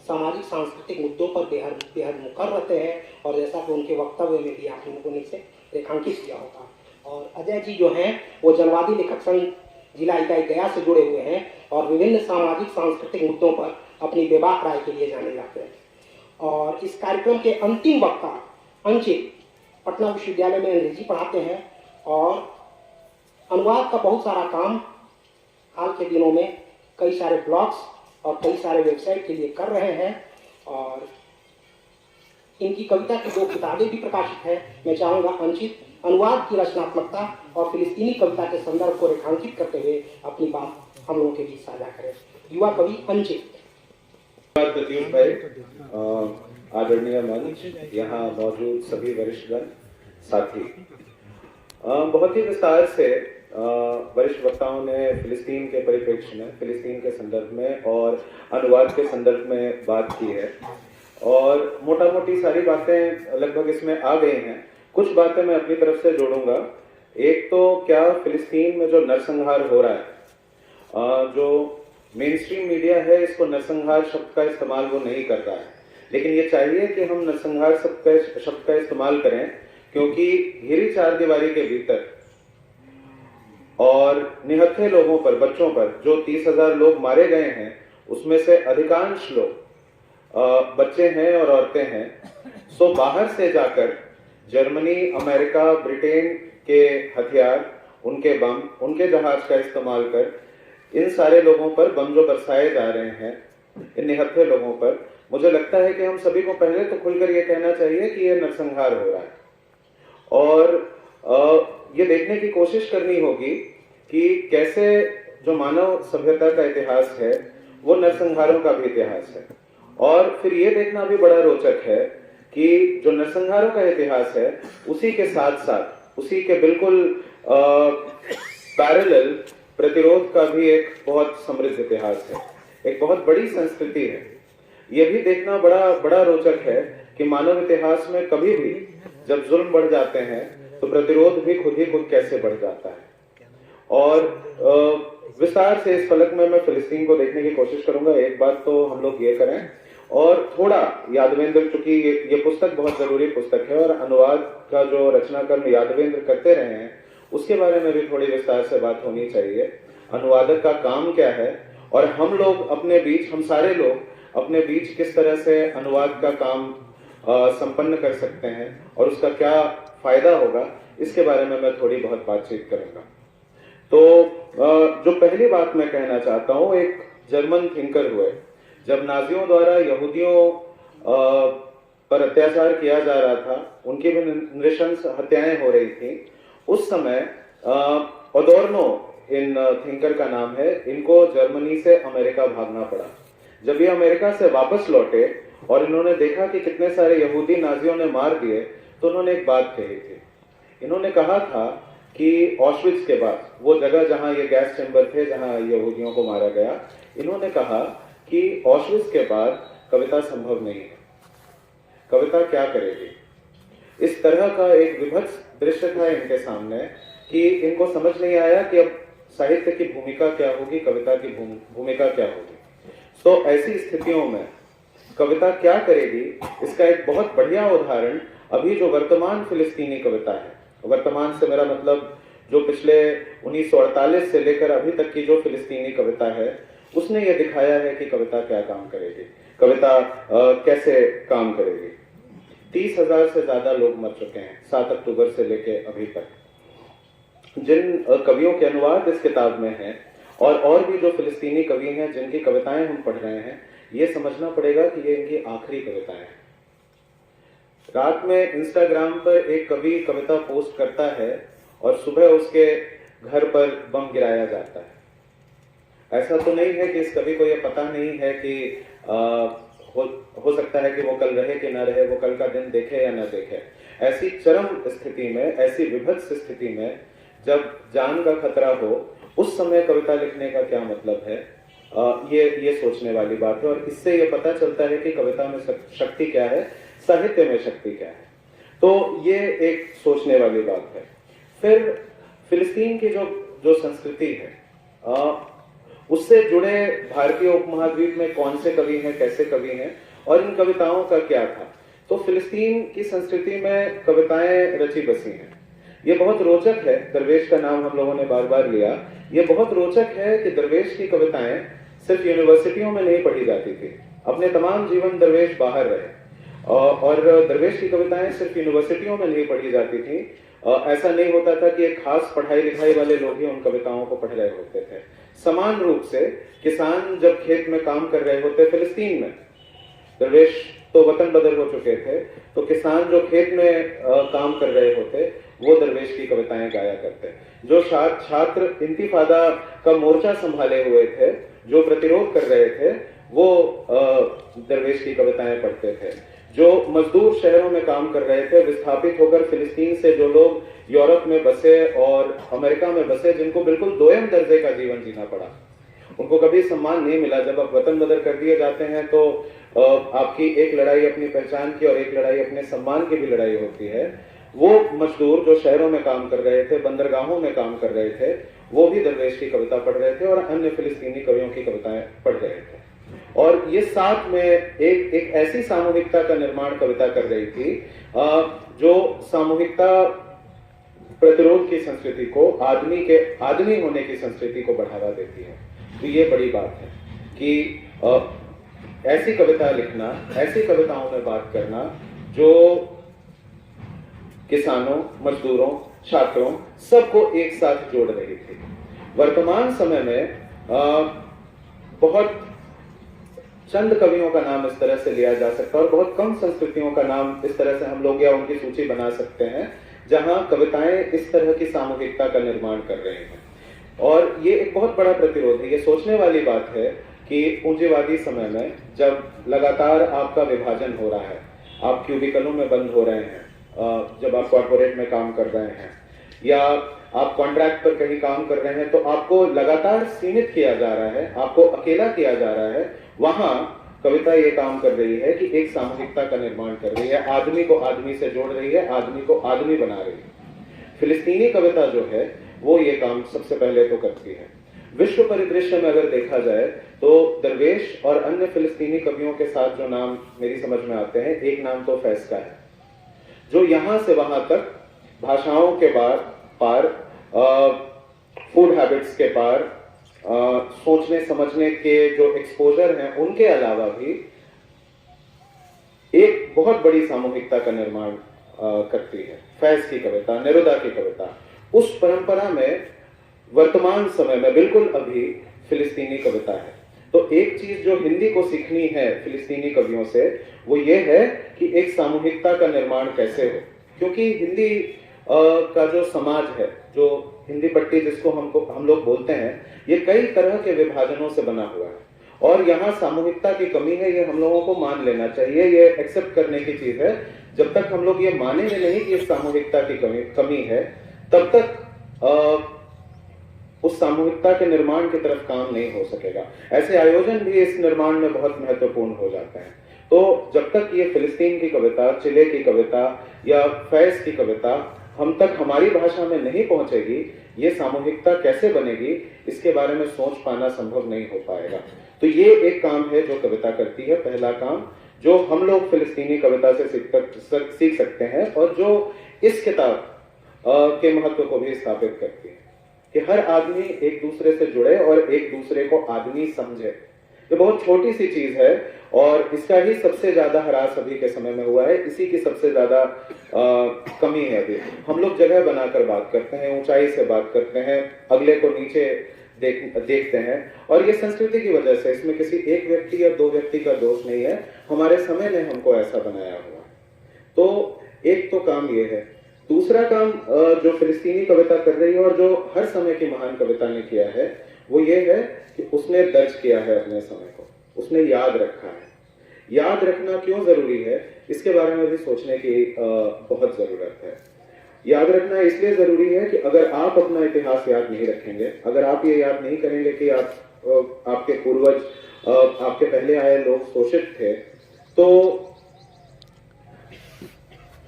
सामाजिक सांस्कृतिक मुद्दों पर बेहद मुखर रहते हैं। और जैसा कि उनके वक्तव्य में भी आप लोगों ने इसे रेखांकित किया होगा। और अजय जी जो हैं वो जनवादी लेखक संघ जिला इकाई गया से जुड़े हुए हैं और विभिन्न सामाजिक सांस्कृतिक मुद्दों पर अपनी बेबाक राय के लिए जाने जाते हैं। और इस कार्यक्रम के अंतिम वक्ता अंचित पटना विश्वविद्यालय में अंग्रेजी पढ़ाते हैं और अनुवाद का बहुत सारा काम हाल के दिनों में कई सारे ब्लॉग्स और कई सारे वेबसाइट के लिए कर रहे हैं। और इनकी कविता की 2 किताबें भी प्रकाशित हैं। मैं चाहूँगा अंचित अनुवाद की रचनात्मकता और फिलिस्तीनी कविता के संदर्भ को रेखांकित करते हुए अपनी बात हम लोगों के बीच साझा करें। युवा कवि अंचित। प्रतीक भाई, आदरणीय मंच, यहाँ मौजूद सभी वरिष्ठगण, साथी, बहुत ही विस्तार से वरिष्ठ वक्ताओं ने फिलिस्तीन के परिप्रेक्ष्य में, फिलिस्तीन के संदर्भ में और अनुवाद के संदर्भ में बात की है और मोटा मोटी सारी बातें लगभग इसमें आ गई हैं। कुछ बातें मैं अपनी तरफ से जोड़ूंगा। एक तो क्या फिलिस्तीन में जो नरसंहार हो रहा है, जो मेन स्ट्रीम मीडिया है इसको नरसंहार शब्द का इस्तेमाल वो नहीं कर रहा है, लेकिन ये चाहिए कि हम नरसंहार शब्द का इस्तेमाल करें, क्योंकि घिरी चार दीवारी के भीतर और निहत्थे लोगों पर, बच्चों पर जो 30,000 लोग मारे गए हैं, उसमें से अधिकांश लोग बच्चे हैं और औरतें हैं। सो बाहर से जाकर जर्मनी, अमेरिका, ब्रिटेन के हथियार, उनके बम, उनके जहाज का इस्तेमाल कर इन सारे लोगों पर बम जो बरसाए जा रहे हैं, इन निहत्थे लोगों पर, मुझे लगता है कि हम सभी को पहले तो खुलकर ये कहना चाहिए कि ये नरसंहार हो रहा है और ये देखने की कोशिश करनी होगी कि कैसे जो मानव सभ्यता का इतिहास है वो नरसंहारों का भी इतिहास है। और फिर ये देखना भी बड़ा रोचक है कि जो नरसंहारों का इतिहास है उसी के साथ साथ उसी के बिल्कुल पैरेलल प्रतिरोध का भी एक बहुत समृद्ध इतिहास है, एक बहुत बड़ी संस्कृति है। यह भी देखना बड़ा रोचक है कि मानव इतिहास में कभी भी जब जुल्म बढ़ जाते हैं तो प्रतिरोध भी खुद ही खुद कैसे बढ़ जाता है। और विस्तार से इस फलक में मैं फिलिस्तीन को देखने की कोशिश करूंगा। एक बात तो हम लोग ये करें और थोड़ा यादवेंद्र, चूंकि ये पुस्तक बहुत जरूरी पुस्तक है और अनुवाद का जो रचनाकर्म यादवेंद्र करते रहे हैं उसके बारे में भी थोड़ी विस्तार से बात होनी चाहिए। अनुवादक का काम क्या है और हम लोग अपने बीच, हम सारे लोग अपने बीच किस तरह से अनुवाद का काम संपन्न कर सकते हैं और उसका क्या फायदा होगा, इसके बारे में मैं थोड़ी बहुत बातचीत करूंगा। तो जो पहली बात मैं कहना चाहता हूं, एक जर्मन थिंकर हुए, जब नाजियों द्वारा यहूदियों पर अत्याचार किया जा रहा था, उनकी भी नृशंस हत्याएं हो रही थी, उस समय ओदोर्नो इन थिंकर का नाम है, इनको जर्मनी से अमेरिका भागना पड़ा। जब ये अमेरिका से वापस लौटे और इन्होंने देखा कि कितने सारे यहूदी नाजियों ने मार दिए, तो उन्होंने एक बात कही थी। इन्होंने कहा था कि ऑश्विट्ज के बाद, वो जगह जहां ये गैस चैम्बर थे जहां यहूदियों को मारा गया, इन्होंने कहा कि ऑश्विट्ज के बाद कविता संभव नहीं है, कविता क्या करेगी। इस तरह का एक विभत्स दृश्य था इनके सामने कि इनको समझ नहीं आया कि अब साहित्य की भूमिका क्या होगी, कविता की भूमिका क्या होगी। तो ऐसी स्थितियों में कविता क्या करेगी, इसका एक बहुत बढ़िया उदाहरण अभी जो वर्तमान फिलिस्तीनी कविता है, वर्तमान से मेरा मतलब जो पिछले 1948 से लेकर अभी तक की जो फिलिस्तीनी कविता है, उसने ये दिखाया है कि कविता क्या काम करेगी, कविता कैसे काम करेगी। 30,000 से ज्यादा लोग मर चुके हैं 7 अक्टूबर से लेके अभी तक। जिन कवियों के अनुवाद इस किताब में हैं और भी जो फिलिस्तीनी कवि हैं जिनकी कविताएं हम पढ़ रहे हैं, ये समझना पड़ेगा कि ये इनकी आखिरी कविताएं हैं। रात में इंस्टाग्राम पर एक कवि कविता पोस्ट करता है और सुबह उसके घर पर बम गिराया जाता है। ऐसा तो नहीं है कि इस कवि को यह पता नहीं है कि हो सकता है कि वो कल रहे कि ना रहे, वो कल का दिन देखे या ना देखे। ऐसी चरम स्थिति में, ऐसी विभत्स स्थिति में जब जान का खतरा हो, उस समय कविता लिखने का क्या मतलब है, ये सोचने वाली बात है। और इससे ये पता चलता है कि कविता में शक्ति क्या है, साहित्य में शक्ति क्या है। तो ये एक सोचने वाली बात है। फिर फिलिस्तीन की जो संस्कृति है, उससे जुड़े भारतीय उपमहाद्वीप में कौन से कवि हैं, कैसे कवि हैं और इन कविताओं का क्या था। तो फिलिस्तीन की संस्कृति में कविताएं रची बसी हैं। ये बहुत रोचक है, दरवेश का नाम हम लोगों ने बार बार लिया। ये बहुत रोचक है कि दरवेश की कविताएं सिर्फ यूनिवर्सिटियों में नहीं पढ़ी जाती थी। अपने तमाम जीवन दरवेश बाहर रहे और दरवेश की कविताएं सिर्फ यूनिवर्सिटियों में नहीं पढ़ी जाती थी। ऐसा नहीं होता था कि एक खास पढ़ाई लिखाई वाले लोग ही उन कविताओं को पढ़ रहे होते थे। समान रूप से किसान जब खेत में काम कर रहे होते, फिलिस्तीन में दरवेश तो वतन बदल हो चुके थे, तो किसान जो खेत में काम कर रहे होते वो दरवेश की कविताएं गाया करते। जो छात्र इंतिफादा का मोर्चा संभाले हुए थे, जो प्रतिरोध कर रहे थे, वो दरवेश की कविताएं पढ़ते थे। जो मजदूर शहरों में काम कर रहे थे, विस्थापित होकर फिलिस्तीन से जो लोग यूरोप में बसे और अमेरिका में बसे, जिनको बिल्कुल दोयम दर्जे का जीवन जीना पड़ा, उनको कभी सम्मान नहीं मिला। जब आप वतन बदल कर दिए जाते हैं तो आपकी एक लड़ाई अपनी पहचान की और एक लड़ाई अपने सम्मान की भी लड़ाई होती है। वो मजदूर जो शहरों में काम कर रहे थे, बंदरगाहों में काम कर रहे थे, वो भी दरवेश की कविता पढ़ रहे थे और अन्य फिलिस्तीनी कवियों की कविताएं पढ़ रहे थे। और ये साथ में एक ऐसी सामूहिकता का निर्माण कविता कर रही थी जो सामूहिकता प्रतिरोध की संस्कृति को, आदमी होने की संस्कृति को बढ़ावा देती है। तो ये बड़ी बात है कि ऐसी कविता लिखना, ऐसी कविताओं में बात करना जो किसानों, मजदूरों, छात्रों सबको एक साथ जोड़ रही थी। वर्तमान समय में बहुत चंद कवियों का नाम इस तरह से लिया जा सकता है और बहुत कम संस्कृतियों का नाम इस तरह से हम लोग या उनकी सूची बना सकते हैं जहां कविताएं इस तरह की सामूहिकता का निर्माण कर रहे हैं। और ये एक बहुत बड़ा प्रतिरोध है। ये सोचने वाली बात है कि पूंजीवादी समय में जब लगातार आपका विभाजन हो रहा है, आप क्यूबिकलों में बंद हो रहे हैं, जब आप कॉर्पोरेट में काम कर रहे हैं, या आप कॉन्ट्रैक्ट पर कहीं काम कर रहे हैं तो आपको लगातार सीमित किया जा रहा है, आपको अकेला किया जा रहा है, वहां कविता ये काम कर रही है कि एक सामूहिकता का निर्माण कर रही है, आदमी को आदमी से जोड़ रही है, आदमी को आदमी बना रही है। फिलिस्तीनी कविता जो है वो ये काम सबसे पहले तो करती है। विश्व परिदृश्य में अगर देखा जाए तो दरवेश और अन्य फिलिस्तीनी कवियों के साथ जो नाम मेरी समझ में आते हैं, एक नाम तो फैज का है, जो यहां से वहां तक भाषाओं के पार फूड हैबिट्स के पार सोचने समझने के जो एक्सपोजर हैं उनके अलावा भी एक बहुत बड़ी सामूहिकता का निर्माण करती है। फैज की कविता, नेरुदा की कविता, उस परंपरा में वर्तमान समय में बिल्कुल अभी फिलिस्तीनी कविता है। तो एक चीज जो हिंदी को सीखनी है फिलिस्तीनी कवियों से वो ये है कि एक सामूहिकता का निर्माण कैसे हो, क्योंकि हिंदी का जो समाज है, जो हिंदी पट्टी जिसको हम लोग बोलते हैं, ये कई तरह के विभाजनों से बना हुआ है और यहाँ सामूहिकता की कमी है, ये हम लोगों को मान लेना चाहिए, ये एक्सेप्ट करने की चीज है। जब तक हम लोग ये मानेंगे नहीं कि इस सामूहिकता की कमी है, तब तक उस सामूहिकता के निर्माण की तरफ काम नहीं हो सकेगा। ऐसे आयोजन भी इस निर्माण में बहुत महत्वपूर्ण हो जाते हैं। तो जब तक ये फिलिस्तीन की कविता, चिले की कविता या फैज की कविता हम तक हमारी भाषा में नहीं पहुंचेगी, ये सामूहिकता कैसे बनेगी इसके बारे में सोच पाना संभव नहीं हो पाएगा। तो ये एक काम है जो कविता करती है, पहला काम जो हम लोग फिलिस्तीनी कविता से सीख सकते हैं और जो इस किताब के महत्व को भी स्थापित करती है कि हर आदमी एक दूसरे से जुड़े और एक दूसरे को आदमी समझे। ये बहुत छोटी सी चीज है और इसका ही सबसे ज्यादा ह्रास अभी के समय में हुआ है, इसी की सबसे ज्यादा कमी है। अभी हम लोग जगह बनाकर बात करते हैं, ऊंचाई से बात करते हैं, अगले को नीचे देखते हैं और ये संस्कृति की वजह से, इसमें किसी एक व्यक्ति या दो व्यक्ति का दोष नहीं है, हमारे समय ने हमको ऐसा बनाया हुआ है। तो एक तो काम ये है। दूसरा काम जो फिलिस्तीनी कविता कर रही है और जो हर समय की महान कविता ने किया है वो ये है कि उसने दर्ज किया है अपने समय को, उसने याद रखा है। याद रखना क्यों जरूरी है इसके बारे में भी सोचने की बहुत जरूरत है। याद रखना इसलिए जरूरी है कि अगर आप अपना इतिहास याद नहीं रखेंगे, अगर आप ये याद नहीं करेंगे कि आपके पूर्वज, आपके पहले आए लोग शोषित थे, तो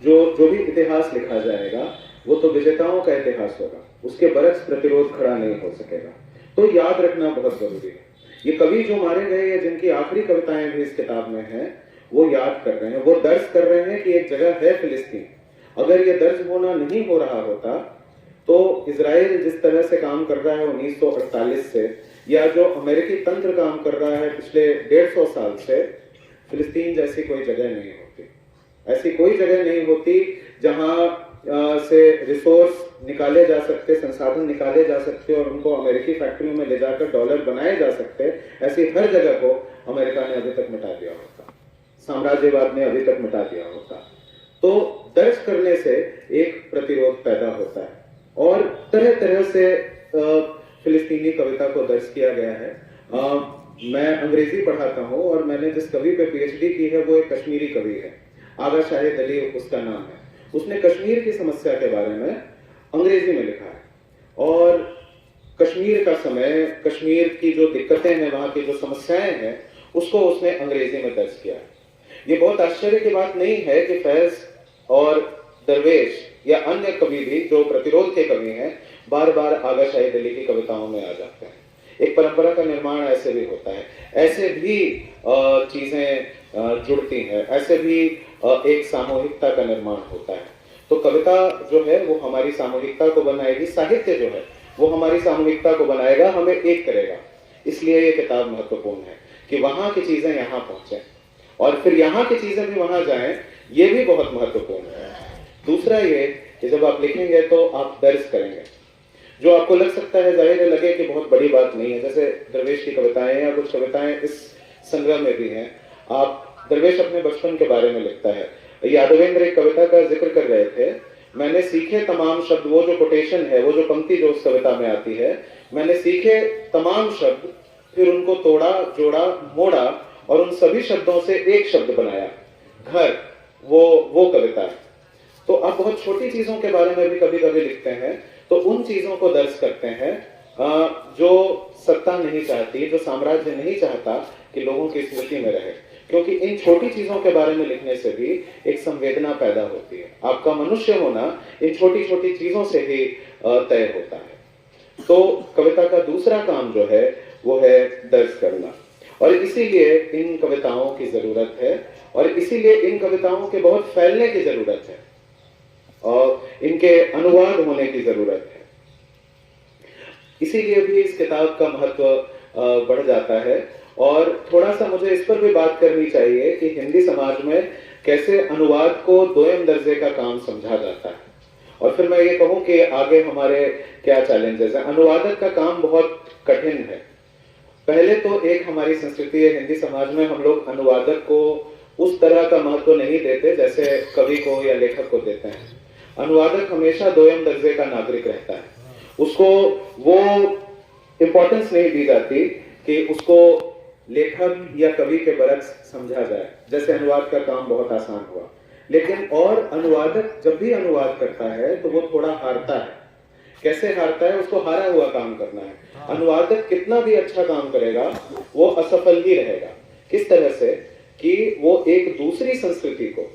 जो भी इतिहास लिखा जाएगा वो तो विजेताओं का इतिहास होगा, उसके बरक्स प्रतिरोध खड़ा नहीं हो सकेगा। तो याद रखना बहुत जरूरी है। ये कवि जो मारे गए या जिनकी आखिरी कविताएं भी इस किताब में हैं, वो याद कर रहे हैं, वो दर्ज कर रहे हैं कि एक जगह है फिलिस्तीन। अगर ये दर्ज होना नहीं हो रहा होता तो इजराइल जिस तरह से काम कर रहा है 1948 से, या जो अमेरिकी तंत्र काम कर रहा है पिछले 150 साल से, फिलिस्तीन जैसी कोई जगह नहीं होती। ऐसी कोई जगह नहीं होती जहां से रिसोर्स निकाले जा सकते, संसाधन निकाले जा सकते और उनको अमेरिकी फैक्ट्रियों में ले जाकर डॉलर बनाए जा सकते। ऐसी हर जगह को अमेरिका ने अभी तक मिटा दिया होता, साम्राज्यवाद ने अभी तक मिटा दिया होता। तो दर्ज करने से एक प्रतिरोध पैदा होता है और तरह तरह से फिलिस्तीनी कविता को दर्ज किया गया है। मैं अंग्रेजी पढ़ाता हूँ और मैंने जिस कवि पे पीएचडी की है वो एक कश्मीरी कवि है, आगा शाहिद अली उसका नाम है। उसने कश्मीर की समस्या के बारे में अंग्रेजी में लिखा है और कश्मीर का समय, कश्मीर की जो दिक्कतें हैं, वहां की जो समस्याएं हैं, उसको उसने अंग्रेजी में दर्ज किया है। ये बहुत आश्चर्य की बात नहीं है कि फैज और दरवेश या अन्य कवि भी जो प्रतिरोध के कवि हैं बार बार आगा शाहिद अली की कविताओं में आ जाते हैं। एक परंपरा का निर्माण ऐसे भी होता है, ऐसे भी चीजें जुड़ती हैं, ऐसे भी एक सामूहिकता का निर्माण होता है। तो कविता जो है वो हमारी सामूहिकता को बनाएगी, साहित्य जो है वो हमारी सामूहिकता को बनाएगा, हमें एक करेगा। इसलिए ये किताब महत्वपूर्ण है कि वहां की चीजें यहाँ पहुंचे और फिर यहाँ की चीजें भी वहां जाएं, ये भी बहुत महत्वपूर्ण है। दूसरा ये कि जब आप लिखेंगे तो आप दर्ज करेंगे। जो आपको लग सकता है, जाहिर है लगे कि बहुत बड़ी बात नहीं है, जैसे दरवेश की कविताएं या कुछ कविताएं इस संग्रह में भी हैं। आप दरवेश अपने बचपन के बारे में लिखता है। यादवेंद्र एक कविता का जिक्र कर रहे थे, मैंने सीखे तमाम शब्द, वो जो कोटेशन है, वो जो पंक्ति जो उस कविता में आती है, मैंने सीखे तमाम शब्द, फिर उनको तोड़ा, जोड़ा, मोड़ा और उन सभी शब्दों से एक शब्द बनाया, घर। वो कविता है। तो आप बहुत छोटी चीजों के बारे में भी कभी कभी लिखते हैं, तो उन चीजों को दर्ज करते हैं जो सत्ता नहीं चाहती, जो साम्राज्य नहीं चाहता कि लोगों की स्मृति में रहे, क्योंकि इन छोटी चीजों के बारे में लिखने से भी एक संवेदना पैदा होती है। आपका मनुष्य होना इन छोटी छोटी चीजों से ही तय होता है। तो कविता का दूसरा काम जो है वो है दर्ज करना, और इसीलिए इन कविताओं की जरूरत है, और इसीलिए इन कविताओं के बहुत फैलने की जरूरत है, और इनके अनुवाद होने की जरूरत है। इसीलिए भी इस किताब का महत्व बढ़ जाता है। और थोड़ा सा मुझे इस पर भी बात करनी चाहिए कि हिंदी समाज में कैसे अनुवाद को दोयम दर्जे का काम समझा जाता है, और फिर मैं ये कहूं कि आगे हमारे क्या चैलेंजेस हैं। अनुवादक का काम बहुत कठिन है। पहले तो एक हमारी संस्कृति है हिंदी समाज में, हम लोग अनुवादक को उस तरह का महत्व नहीं देते जैसे कवि को या लेखक को देते हैं। अनुवादक हमेशा दोयम दर्जे का नागरिक रहता है, उसको वो इंपॉर्टेंस नहीं दी जाती कि उसको लेखक या कवि के बरक्स समझा जाए। जैसे अनुवाद का काम बहुत आसान हुआ, लेकिन और अनुवादक जब भी अनुवाद करता है तो वो थोड़ा हारता है। कैसे हारता है? उसको हारा हुआ काम करना है। अनुवादक कितना भी अच्छा काम करेगा वो असफल ही रहेगा। किस तरह से कि वो एक दूसरी संस्कृति को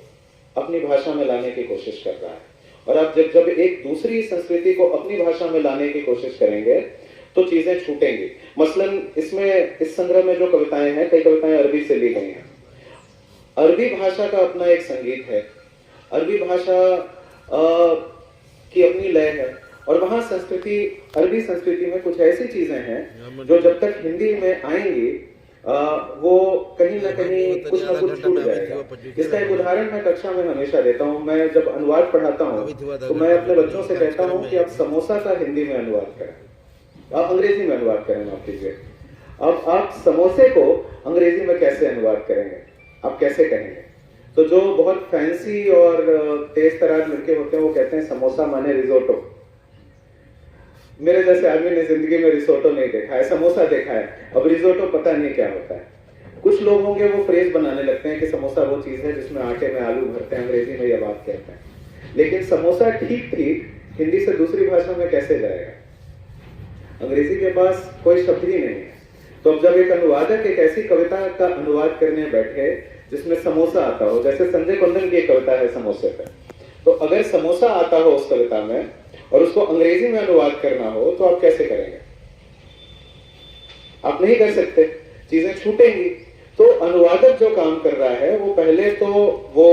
अपनी भाषा में लाने की कोशिश कर रहा है, और आप जब एक दूसरी संस्कृति को अपनी भाषा में लाने की कोशिश करेंगे तो चीजें छूटेंगी। मसलन इसमें इस संग्रह में जो कविताएं हैं, कई कविताएं अरबी से ली गई हैं। अरबी भाषा का अपना एक संगीत है, अरबी भाषा की अपनी लय है, और वहां संस्कृति, अरबी संस्कृति में कुछ ऐसी चीजें हैं जो जब तक हिंदी में आएंगी वो कहीं ना कहीं कुछ ना कुछ छूट जाएगा। इसका एक उदाहरण मैं कक्षा में हमेशा देता हूँ। मैं जब अनुवाद पढ़ाता हूँ तो मैं अपने बच्चों से कहता हूँ कि आप समोसा का हिंदी में अनुवाद करें, आप अंग्रेजी में अनुवाद करें, माफ कीजिए। अब आप समोसे को अंग्रेजी में कैसे अनुवाद करेंगे, आप कैसे कहेंगे? तो जो बहुत फैंसी और तेज तरार लड़के होते हैं वो कहते हैं समोसा माने रिजोटो। मेरे जैसे आदमी ने जिंदगी में रिसोटो नहीं देखा है, समोसा देखा है, अब रिजोटो पता नहीं क्या होता है। कुछ लोग होंगे वो फ्रेज बनाने लगते हैं कि समोसा वो चीज है जिसमें आटे में आलू भरते हैं, अंग्रेजी में यह बात कहते हैं। लेकिन समोसा ठीक ठीक हिंदी से दूसरी भाषा में कैसे जाएगा? अंग्रेजी के पास कोई शब्द ही नहीं है। तो अब जब एक अनुवादक एक ऐसी कविता का अनुवाद करने बैठे जिसमें समोसा आता हो, जैसे संजय कुंदन की एक कविता है समोसे पे, तो अगर समोसा आता हो उस कविता में और उसको अंग्रेजी में अनुवाद करना हो तो आप कैसे करेंगे? आप नहीं कर सकते, चीजें छूटेंगी। तो अनुवादक जो काम कर रहा है वो पहले तो वो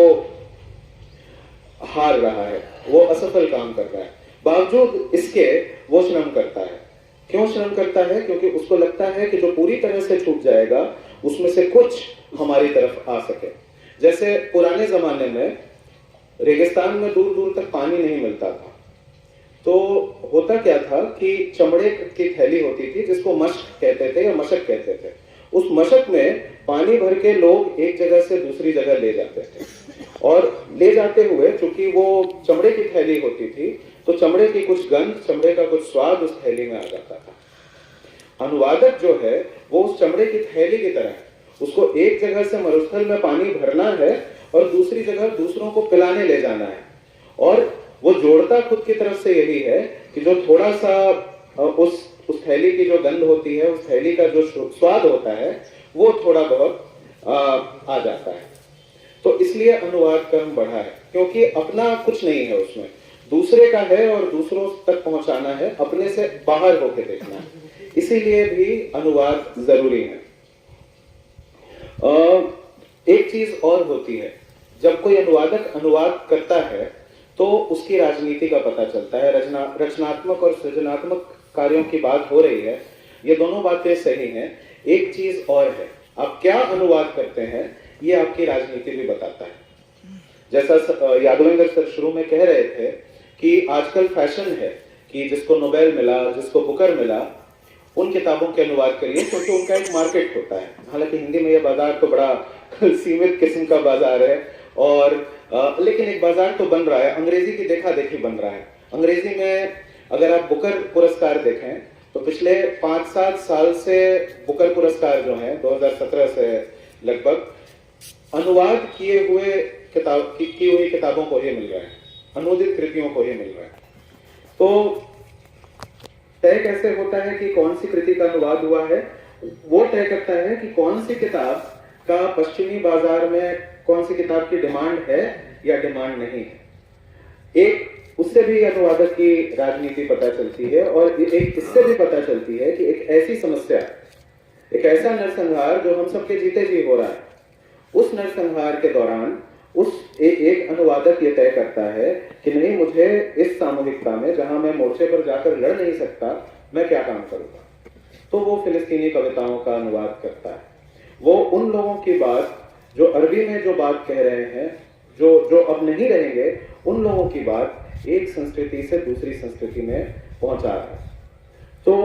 हार रहा है, वो असफल काम कर रहा है, बावजूद इसके वो श्रम करता है। क्यों श्रम करता है? क्योंकि उसको लगता है कि जो पूरी तरह से छूट जाएगा उसमें से कुछ हमारी तरफ आ सके। जैसे पुराने जमाने में रेगिस्तान में दूर दूर तक पानी नहीं मिलता था, तो होता क्या था कि चमड़े की थैली होती थी जिसको मशक कहते थे या मशक कहते थे। उस मशक में पानी भर के लोग एक जगह से दूसरी जगह ले जाते थे, और ले जाते हुए चूंकि वो चमड़े की थैली होती थी तो चमड़े की कुछ गंध, चमड़े का कुछ स्वाद उस थैली में आ जाता था। अनुवादक जो है वो उस चमड़े की थैली की तरह है, उसको एक जगह से मरुस्थल में पानी भरना है और दूसरी जगह दूसरों को पिलाने ले जाना है, और वो जोड़ता खुद की तरफ से यही है कि जो थोड़ा सा उस थैली की जो गंध होती है, उस थैली का जो स्वाद होता है वो थोड़ा बहुत आ जाता है। तो इसलिए अनुवाद कर्म बढ़ा है, क्योंकि अपना कुछ नहीं है उसमें, दूसरे का है और दूसरों तक पहुंचाना है, अपने से बाहर होकर देखना है। इसीलिए भी अनुवाद जरूरी है। एक चीज और होती है, जब कोई अनुवादक अनुवाद करता है तो उसकी राजनीति का पता चलता है। रचनात्मक और सृजनात्मक कार्यों की बात हो रही है, ये दोनों बातें सही हैं। एक चीज और है, आप क्या अनुवाद करते हैं ये आपकी राजनीति भी बताता है। जैसा यादवेंद्र सर शुरू में कह रहे थे कि आजकल फैशन है कि जिसको नोबेल मिला, जिसको बुकर मिला, उन किताबों के अनुवाद करिए क्योंकि उनका एक मार्केट होता है। हालांकि हिंदी में यह बाजार तो बड़ा सीमित किस्म का बाजार है, और लेकिन एक बाजार तो बन रहा है, अंग्रेजी की देखा देखी बन रहा है। अंग्रेजी में अगर आप बुकर पुरस्कार देखें तो पिछले 5-7 साल से बुकर पुरस्कार जो है 2017 से लगभग अनुवाद किए हुए की हुई किताबों को ही मिल रहा है। अनुदित कृतियों को ही मिल रहे हैं। तो तय कैसे होता है कि कौन सी कृति का अनुवाद हुआ है? वो तय करता है कि कौन सी किताब का पश्चिमी बाजार में कौन सी किताब की डिमांड है या डिमांड नहीं है। एक उससे भी अनुवादक की राजनीति पता चलती है, और एक इससे भी पता चलती है कि एक ऐसी समस्या, एक ऐसा नरसंहार जो हम सबके जीते जी हो रहा है, उस नरसंहार के दौरान एक अनुवादक ये तय करता है कि नहीं, मुझे इस सामूहिकता में जहां मैं मोर्चे पर जाकर लड़ नहीं सकता, मैं क्या काम करूंगा। तो वो फिलिस्तीनी कविताओं का अनुवाद करता है। वो उन लोगों की बात जो अरबी में जो बात कह रहे हैं, जो अब नहीं रहेंगे, उन लोगों की बात एक संस्कृति से दूसरी संस्कृति में पहुंचा रहा है। तो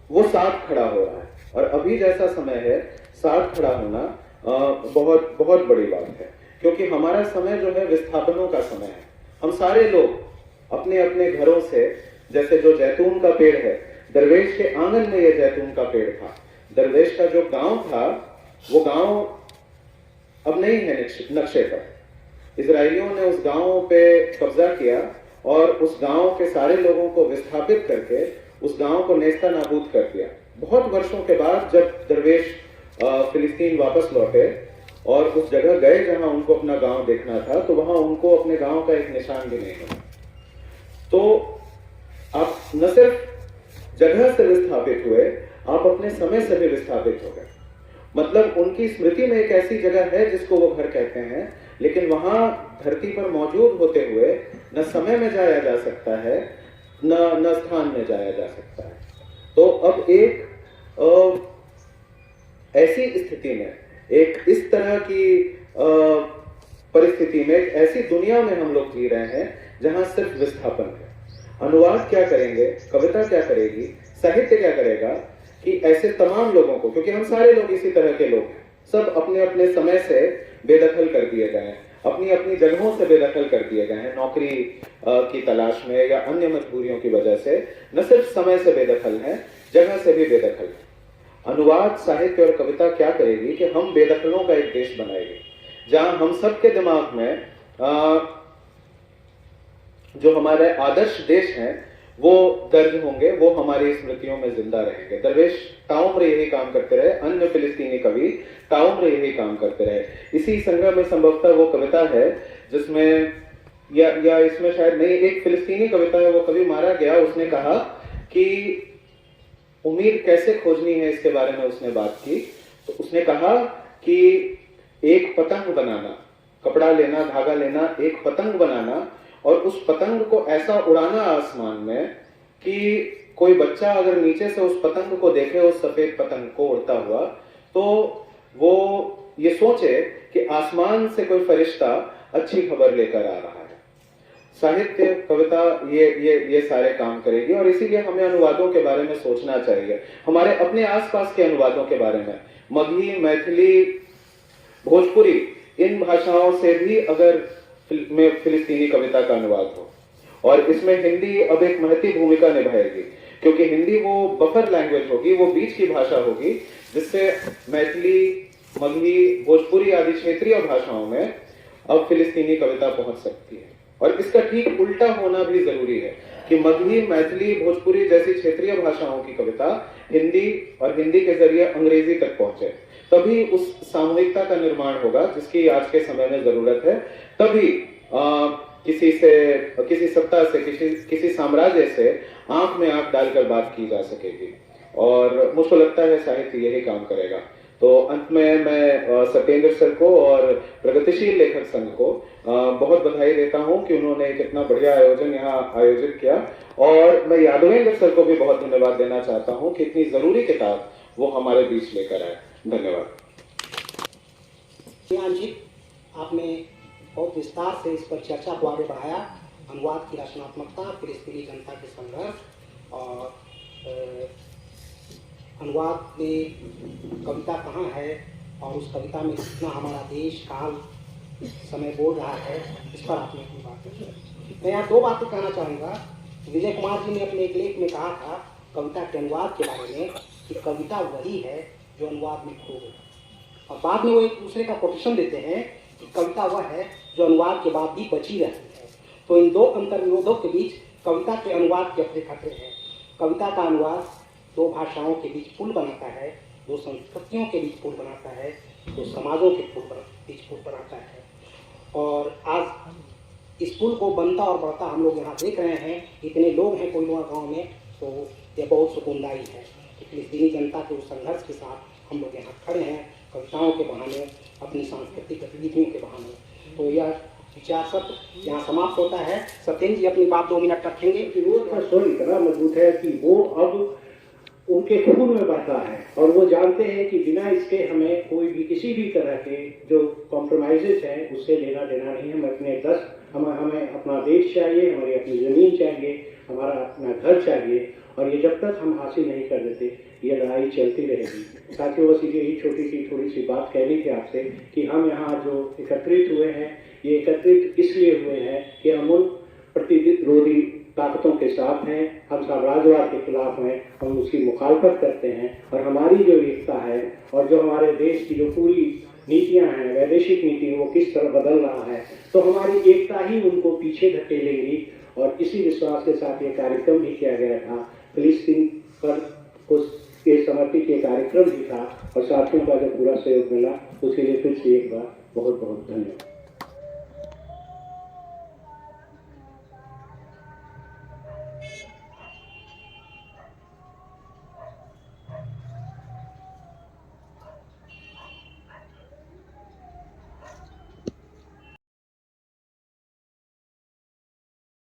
वो साथ खड़ा हो रहा है, और अभी जैसा समय है, साथ खड़ा होना बहुत बहुत बड़ी बात है, क्योंकि हमारा समय जो है विस्थापनों का समय है। हम सारे लोग अपने अपने घरों से, जैसे जो जैतून का पेड़ है, दरवेश के आंगन में ये जैतून का पेड़ था, दरवेश का जो गांव था, वो गांव अब नहीं है नक्शे पर। इजरायलियों ने उस गांव पे कब्जा किया और उस गांव के सारे लोगों को विस्थापित करके उस गांव को नेस्ता नाबूद कर दिया। बहुत वर्षों के बाद जब दरवेश फिलिस्तीन वापस लौटे और उस जगह गए जहां उनको अपना गांव देखना था, तो वहां उनको अपने गांव का एक निशान भी नहीं मिला। तो आप न सिर्फ जगह से विस्थापित हुए, आप अपने समय से भी विस्थापित हो गए। मतलब उनकी स्मृति में एक ऐसी जगह है जिसको वो घर कहते हैं, लेकिन वहां धरती पर मौजूद होते हुए न समय में जाया जा सकता है, न स्थान में जाया जा सकता है। तो अब एक ऐसी स्थिति में, एक इस तरह की परिस्थिति में, एक ऐसी दुनिया में हम लोग जी रहे हैं जहां सिर्फ विस्थापन है। अनुवाद क्या करेंगे, कविता क्या करेगी, साहित्य क्या करेगा कि ऐसे तमाम लोगों को, क्योंकि हम सारे लोग इसी तरह के लोग हैं, सब अपने अपने समय से बेदखल कर दिए गए हैं, अपनी अपनी जगहों से बेदखल कर दिए गए हैं, नौकरी की तलाश में या अन्य मजबूरियों की वजह से न सिर्फ समय से बेदखल हैं, जगह से भी बेदखल हैं। अनुवाद, साहित्य और कविता क्या करेगी कि हम बेदखलों का एक देश बनाएगी, जहां हम सबके दिमाग में जो हमारे आदर्श देश हैं वो दर्ज होंगे, वो हमारी स्मृतियों में जिंदा रहेंगे। दरवेश ताउम्र यही काम करते रहे, अन्य फिलिस्तीनी कवि ताउम्र यही काम करते रहे। इसी संग्रह में संभवतः वो कविता है जिसमें या इसमें शायद नहीं, एक फिलिस्तीनी कविता है, वो कवि मारा गया, उसने कहा कि उम्मीद कैसे खोजनी है, इसके बारे में उसने बात की। तो उसने कहा कि एक पतंग बनाना, कपड़ा लेना, धागा लेना, एक पतंग बनाना, और उस पतंग को ऐसा उड़ाना आसमान में कि कोई बच्चा अगर नीचे से उस पतंग को देखे, उस सफेद पतंग को उड़ता हुआ, तो वो ये सोचे कि आसमान से कोई फरिश्ता अच्छी खबर लेकर आ रहा है। साहित्य, कविता ये सारे काम करेगी, और इसीलिए हमें अनुवादों के बारे में सोचना चाहिए, हमारे अपने आसपास के अनुवादों के बारे में। मगही, मैथिली, भोजपुरी, इन भाषाओं से भी अगर में फिलिस्तीनी कविता का अनुवाद हो, और इसमें हिंदी अब एक महती भूमिका निभाएगी, क्योंकि हिंदी वो बफर लैंग्वेज होगी, वो बीच की भाषा होगी, जिससे मैथिली, मगही, भोजपुरी आदि क्षेत्रीय भाषाओं में अब फिलिस्तीनी कविता पहुंच सकती है। और इसका ठीक उल्टा होना भी जरूरी है कि मगही, मैथिली, भोजपुरी जैसी क्षेत्रीय भाषाओं की कविता हिंदी और हिंदी के जरिए अंग्रेजी तक पहुंचे, तभी उस सामूहिकता का निर्माण होगा जिसकी आज के समय में जरूरत है। तभी किसी सत्ता से, किसी साम्राज्य से आंख में आंख डालकर बात की जा सकेगी, और मुझको लगता है साहित्य यही काम करेगा। तो अंत में मैं सत्येंद्र सर को और प्रगतिशील लेखक संघ को बहुत बधाई देता हूं कि उन्होंने एक इतना बढ़िया आयोजन यहाँ आयोजित किया, और मैं यादवेंद्र सर को भी बहुत धन्यवाद देना चाहता हूं कि इतनी जरूरी किताब वो हमारे बीच लेकर आए। धन्यवाद। जी, आपने बहुत विस्तार से इस पर चर्चा को आगे बढ़ाया। अनुवाद की रचनात्मकता, फिलिस्तीनी जनता के संघर्ष, और अनुवाद में कविता कहाँ है, और उस कविता में कितना हमारा देश, काल, समय बोल रहा है, इस पर आपने अपनी बात की। मैं यहाँ दो बातें कहना चाहूँगा। विजय कुमार जी ने अपने एक लेख में कहा था कविता के अनुवाद के बारे में कि कविता वही है जो अनुवाद में खो गई, और बाद में वो एक दूसरे का कोटेशन देते हैं कि कविता वह है जो अनुवाद के बाद भी बची रहती है। तो इन दो अंतर्विरोधों के बीच कविता के अनुवाद के अपने खतरे हैं। कविता का अनुवाद दो भाषाओं के बीच पुल बनाता है, दो संस्कृतियों के बीच पुल बनाता है, दो समाजों के बीच पुल बनाता है। और आज इस पुल को बनता और बढ़ता हम लोग यहाँ देख रहे हैं। इतने लोग हैं कोल्लुआ गांव में, तो ये बहुत सुकूनदायी है। फिलिस्तीनी जनता के उस संघर्ष के साथ हम लोग यहाँ खड़े हैं, कविताओं के बहाने, अपनी सांस्कृतिक गतिविधियों के बहाने। तो यह विचार सत्र यहाँ समाप्त होता है। सत्येंद्र जी अपनी बात 2 मिनट रखेंगे। विरोध का स्वर इतना मजबूत है कि वो अब उनके खून में बहता है और वो जानते हैं कि बिना इसके हमें कोई भी किसी भी तरह के जो कॉम्प्रोमाइजेस हैं उससे लेना देना नहीं है। हमें अपना देश चाहिए, हमारी अपनी ज़मीन चाहिए, हमारा अपना घर चाहिए, और ये जब तक हम हासिल नहीं कर देते ये लड़ाई चलती रहेगी। साथियों, बस यही छोटी सी थोड़ी सी बात कहनी थी आपसे कि हम यहाँ जो एकत्रित हुए हैं, ये एकत्रित इसलिए हुए हैं कि हम उन प्रतिरोधी ताकतों के साथ हैं, हम साम्राज्यवाद के खिलाफ हैं, हम उसकी मुखालफत करते हैं। और हमारी जो एकता है और जो हमारे देश की जो पूरी नीतियां हैं, वैदेशिक नीति, वो किस तरह बदल रहा है, तो हमारी एकता ही उनको पीछे धकेलेगी। और इसी विश्वास के साथ ये कार्यक्रम भी किया गया था। फिलिस्तीन पर उसके समर्पित ये कार्यक्रम भी था और साथियों का जो पूरा सहयोग मिला उसके लिए फिर से एक बार बहुत बहुत धन्यवाद।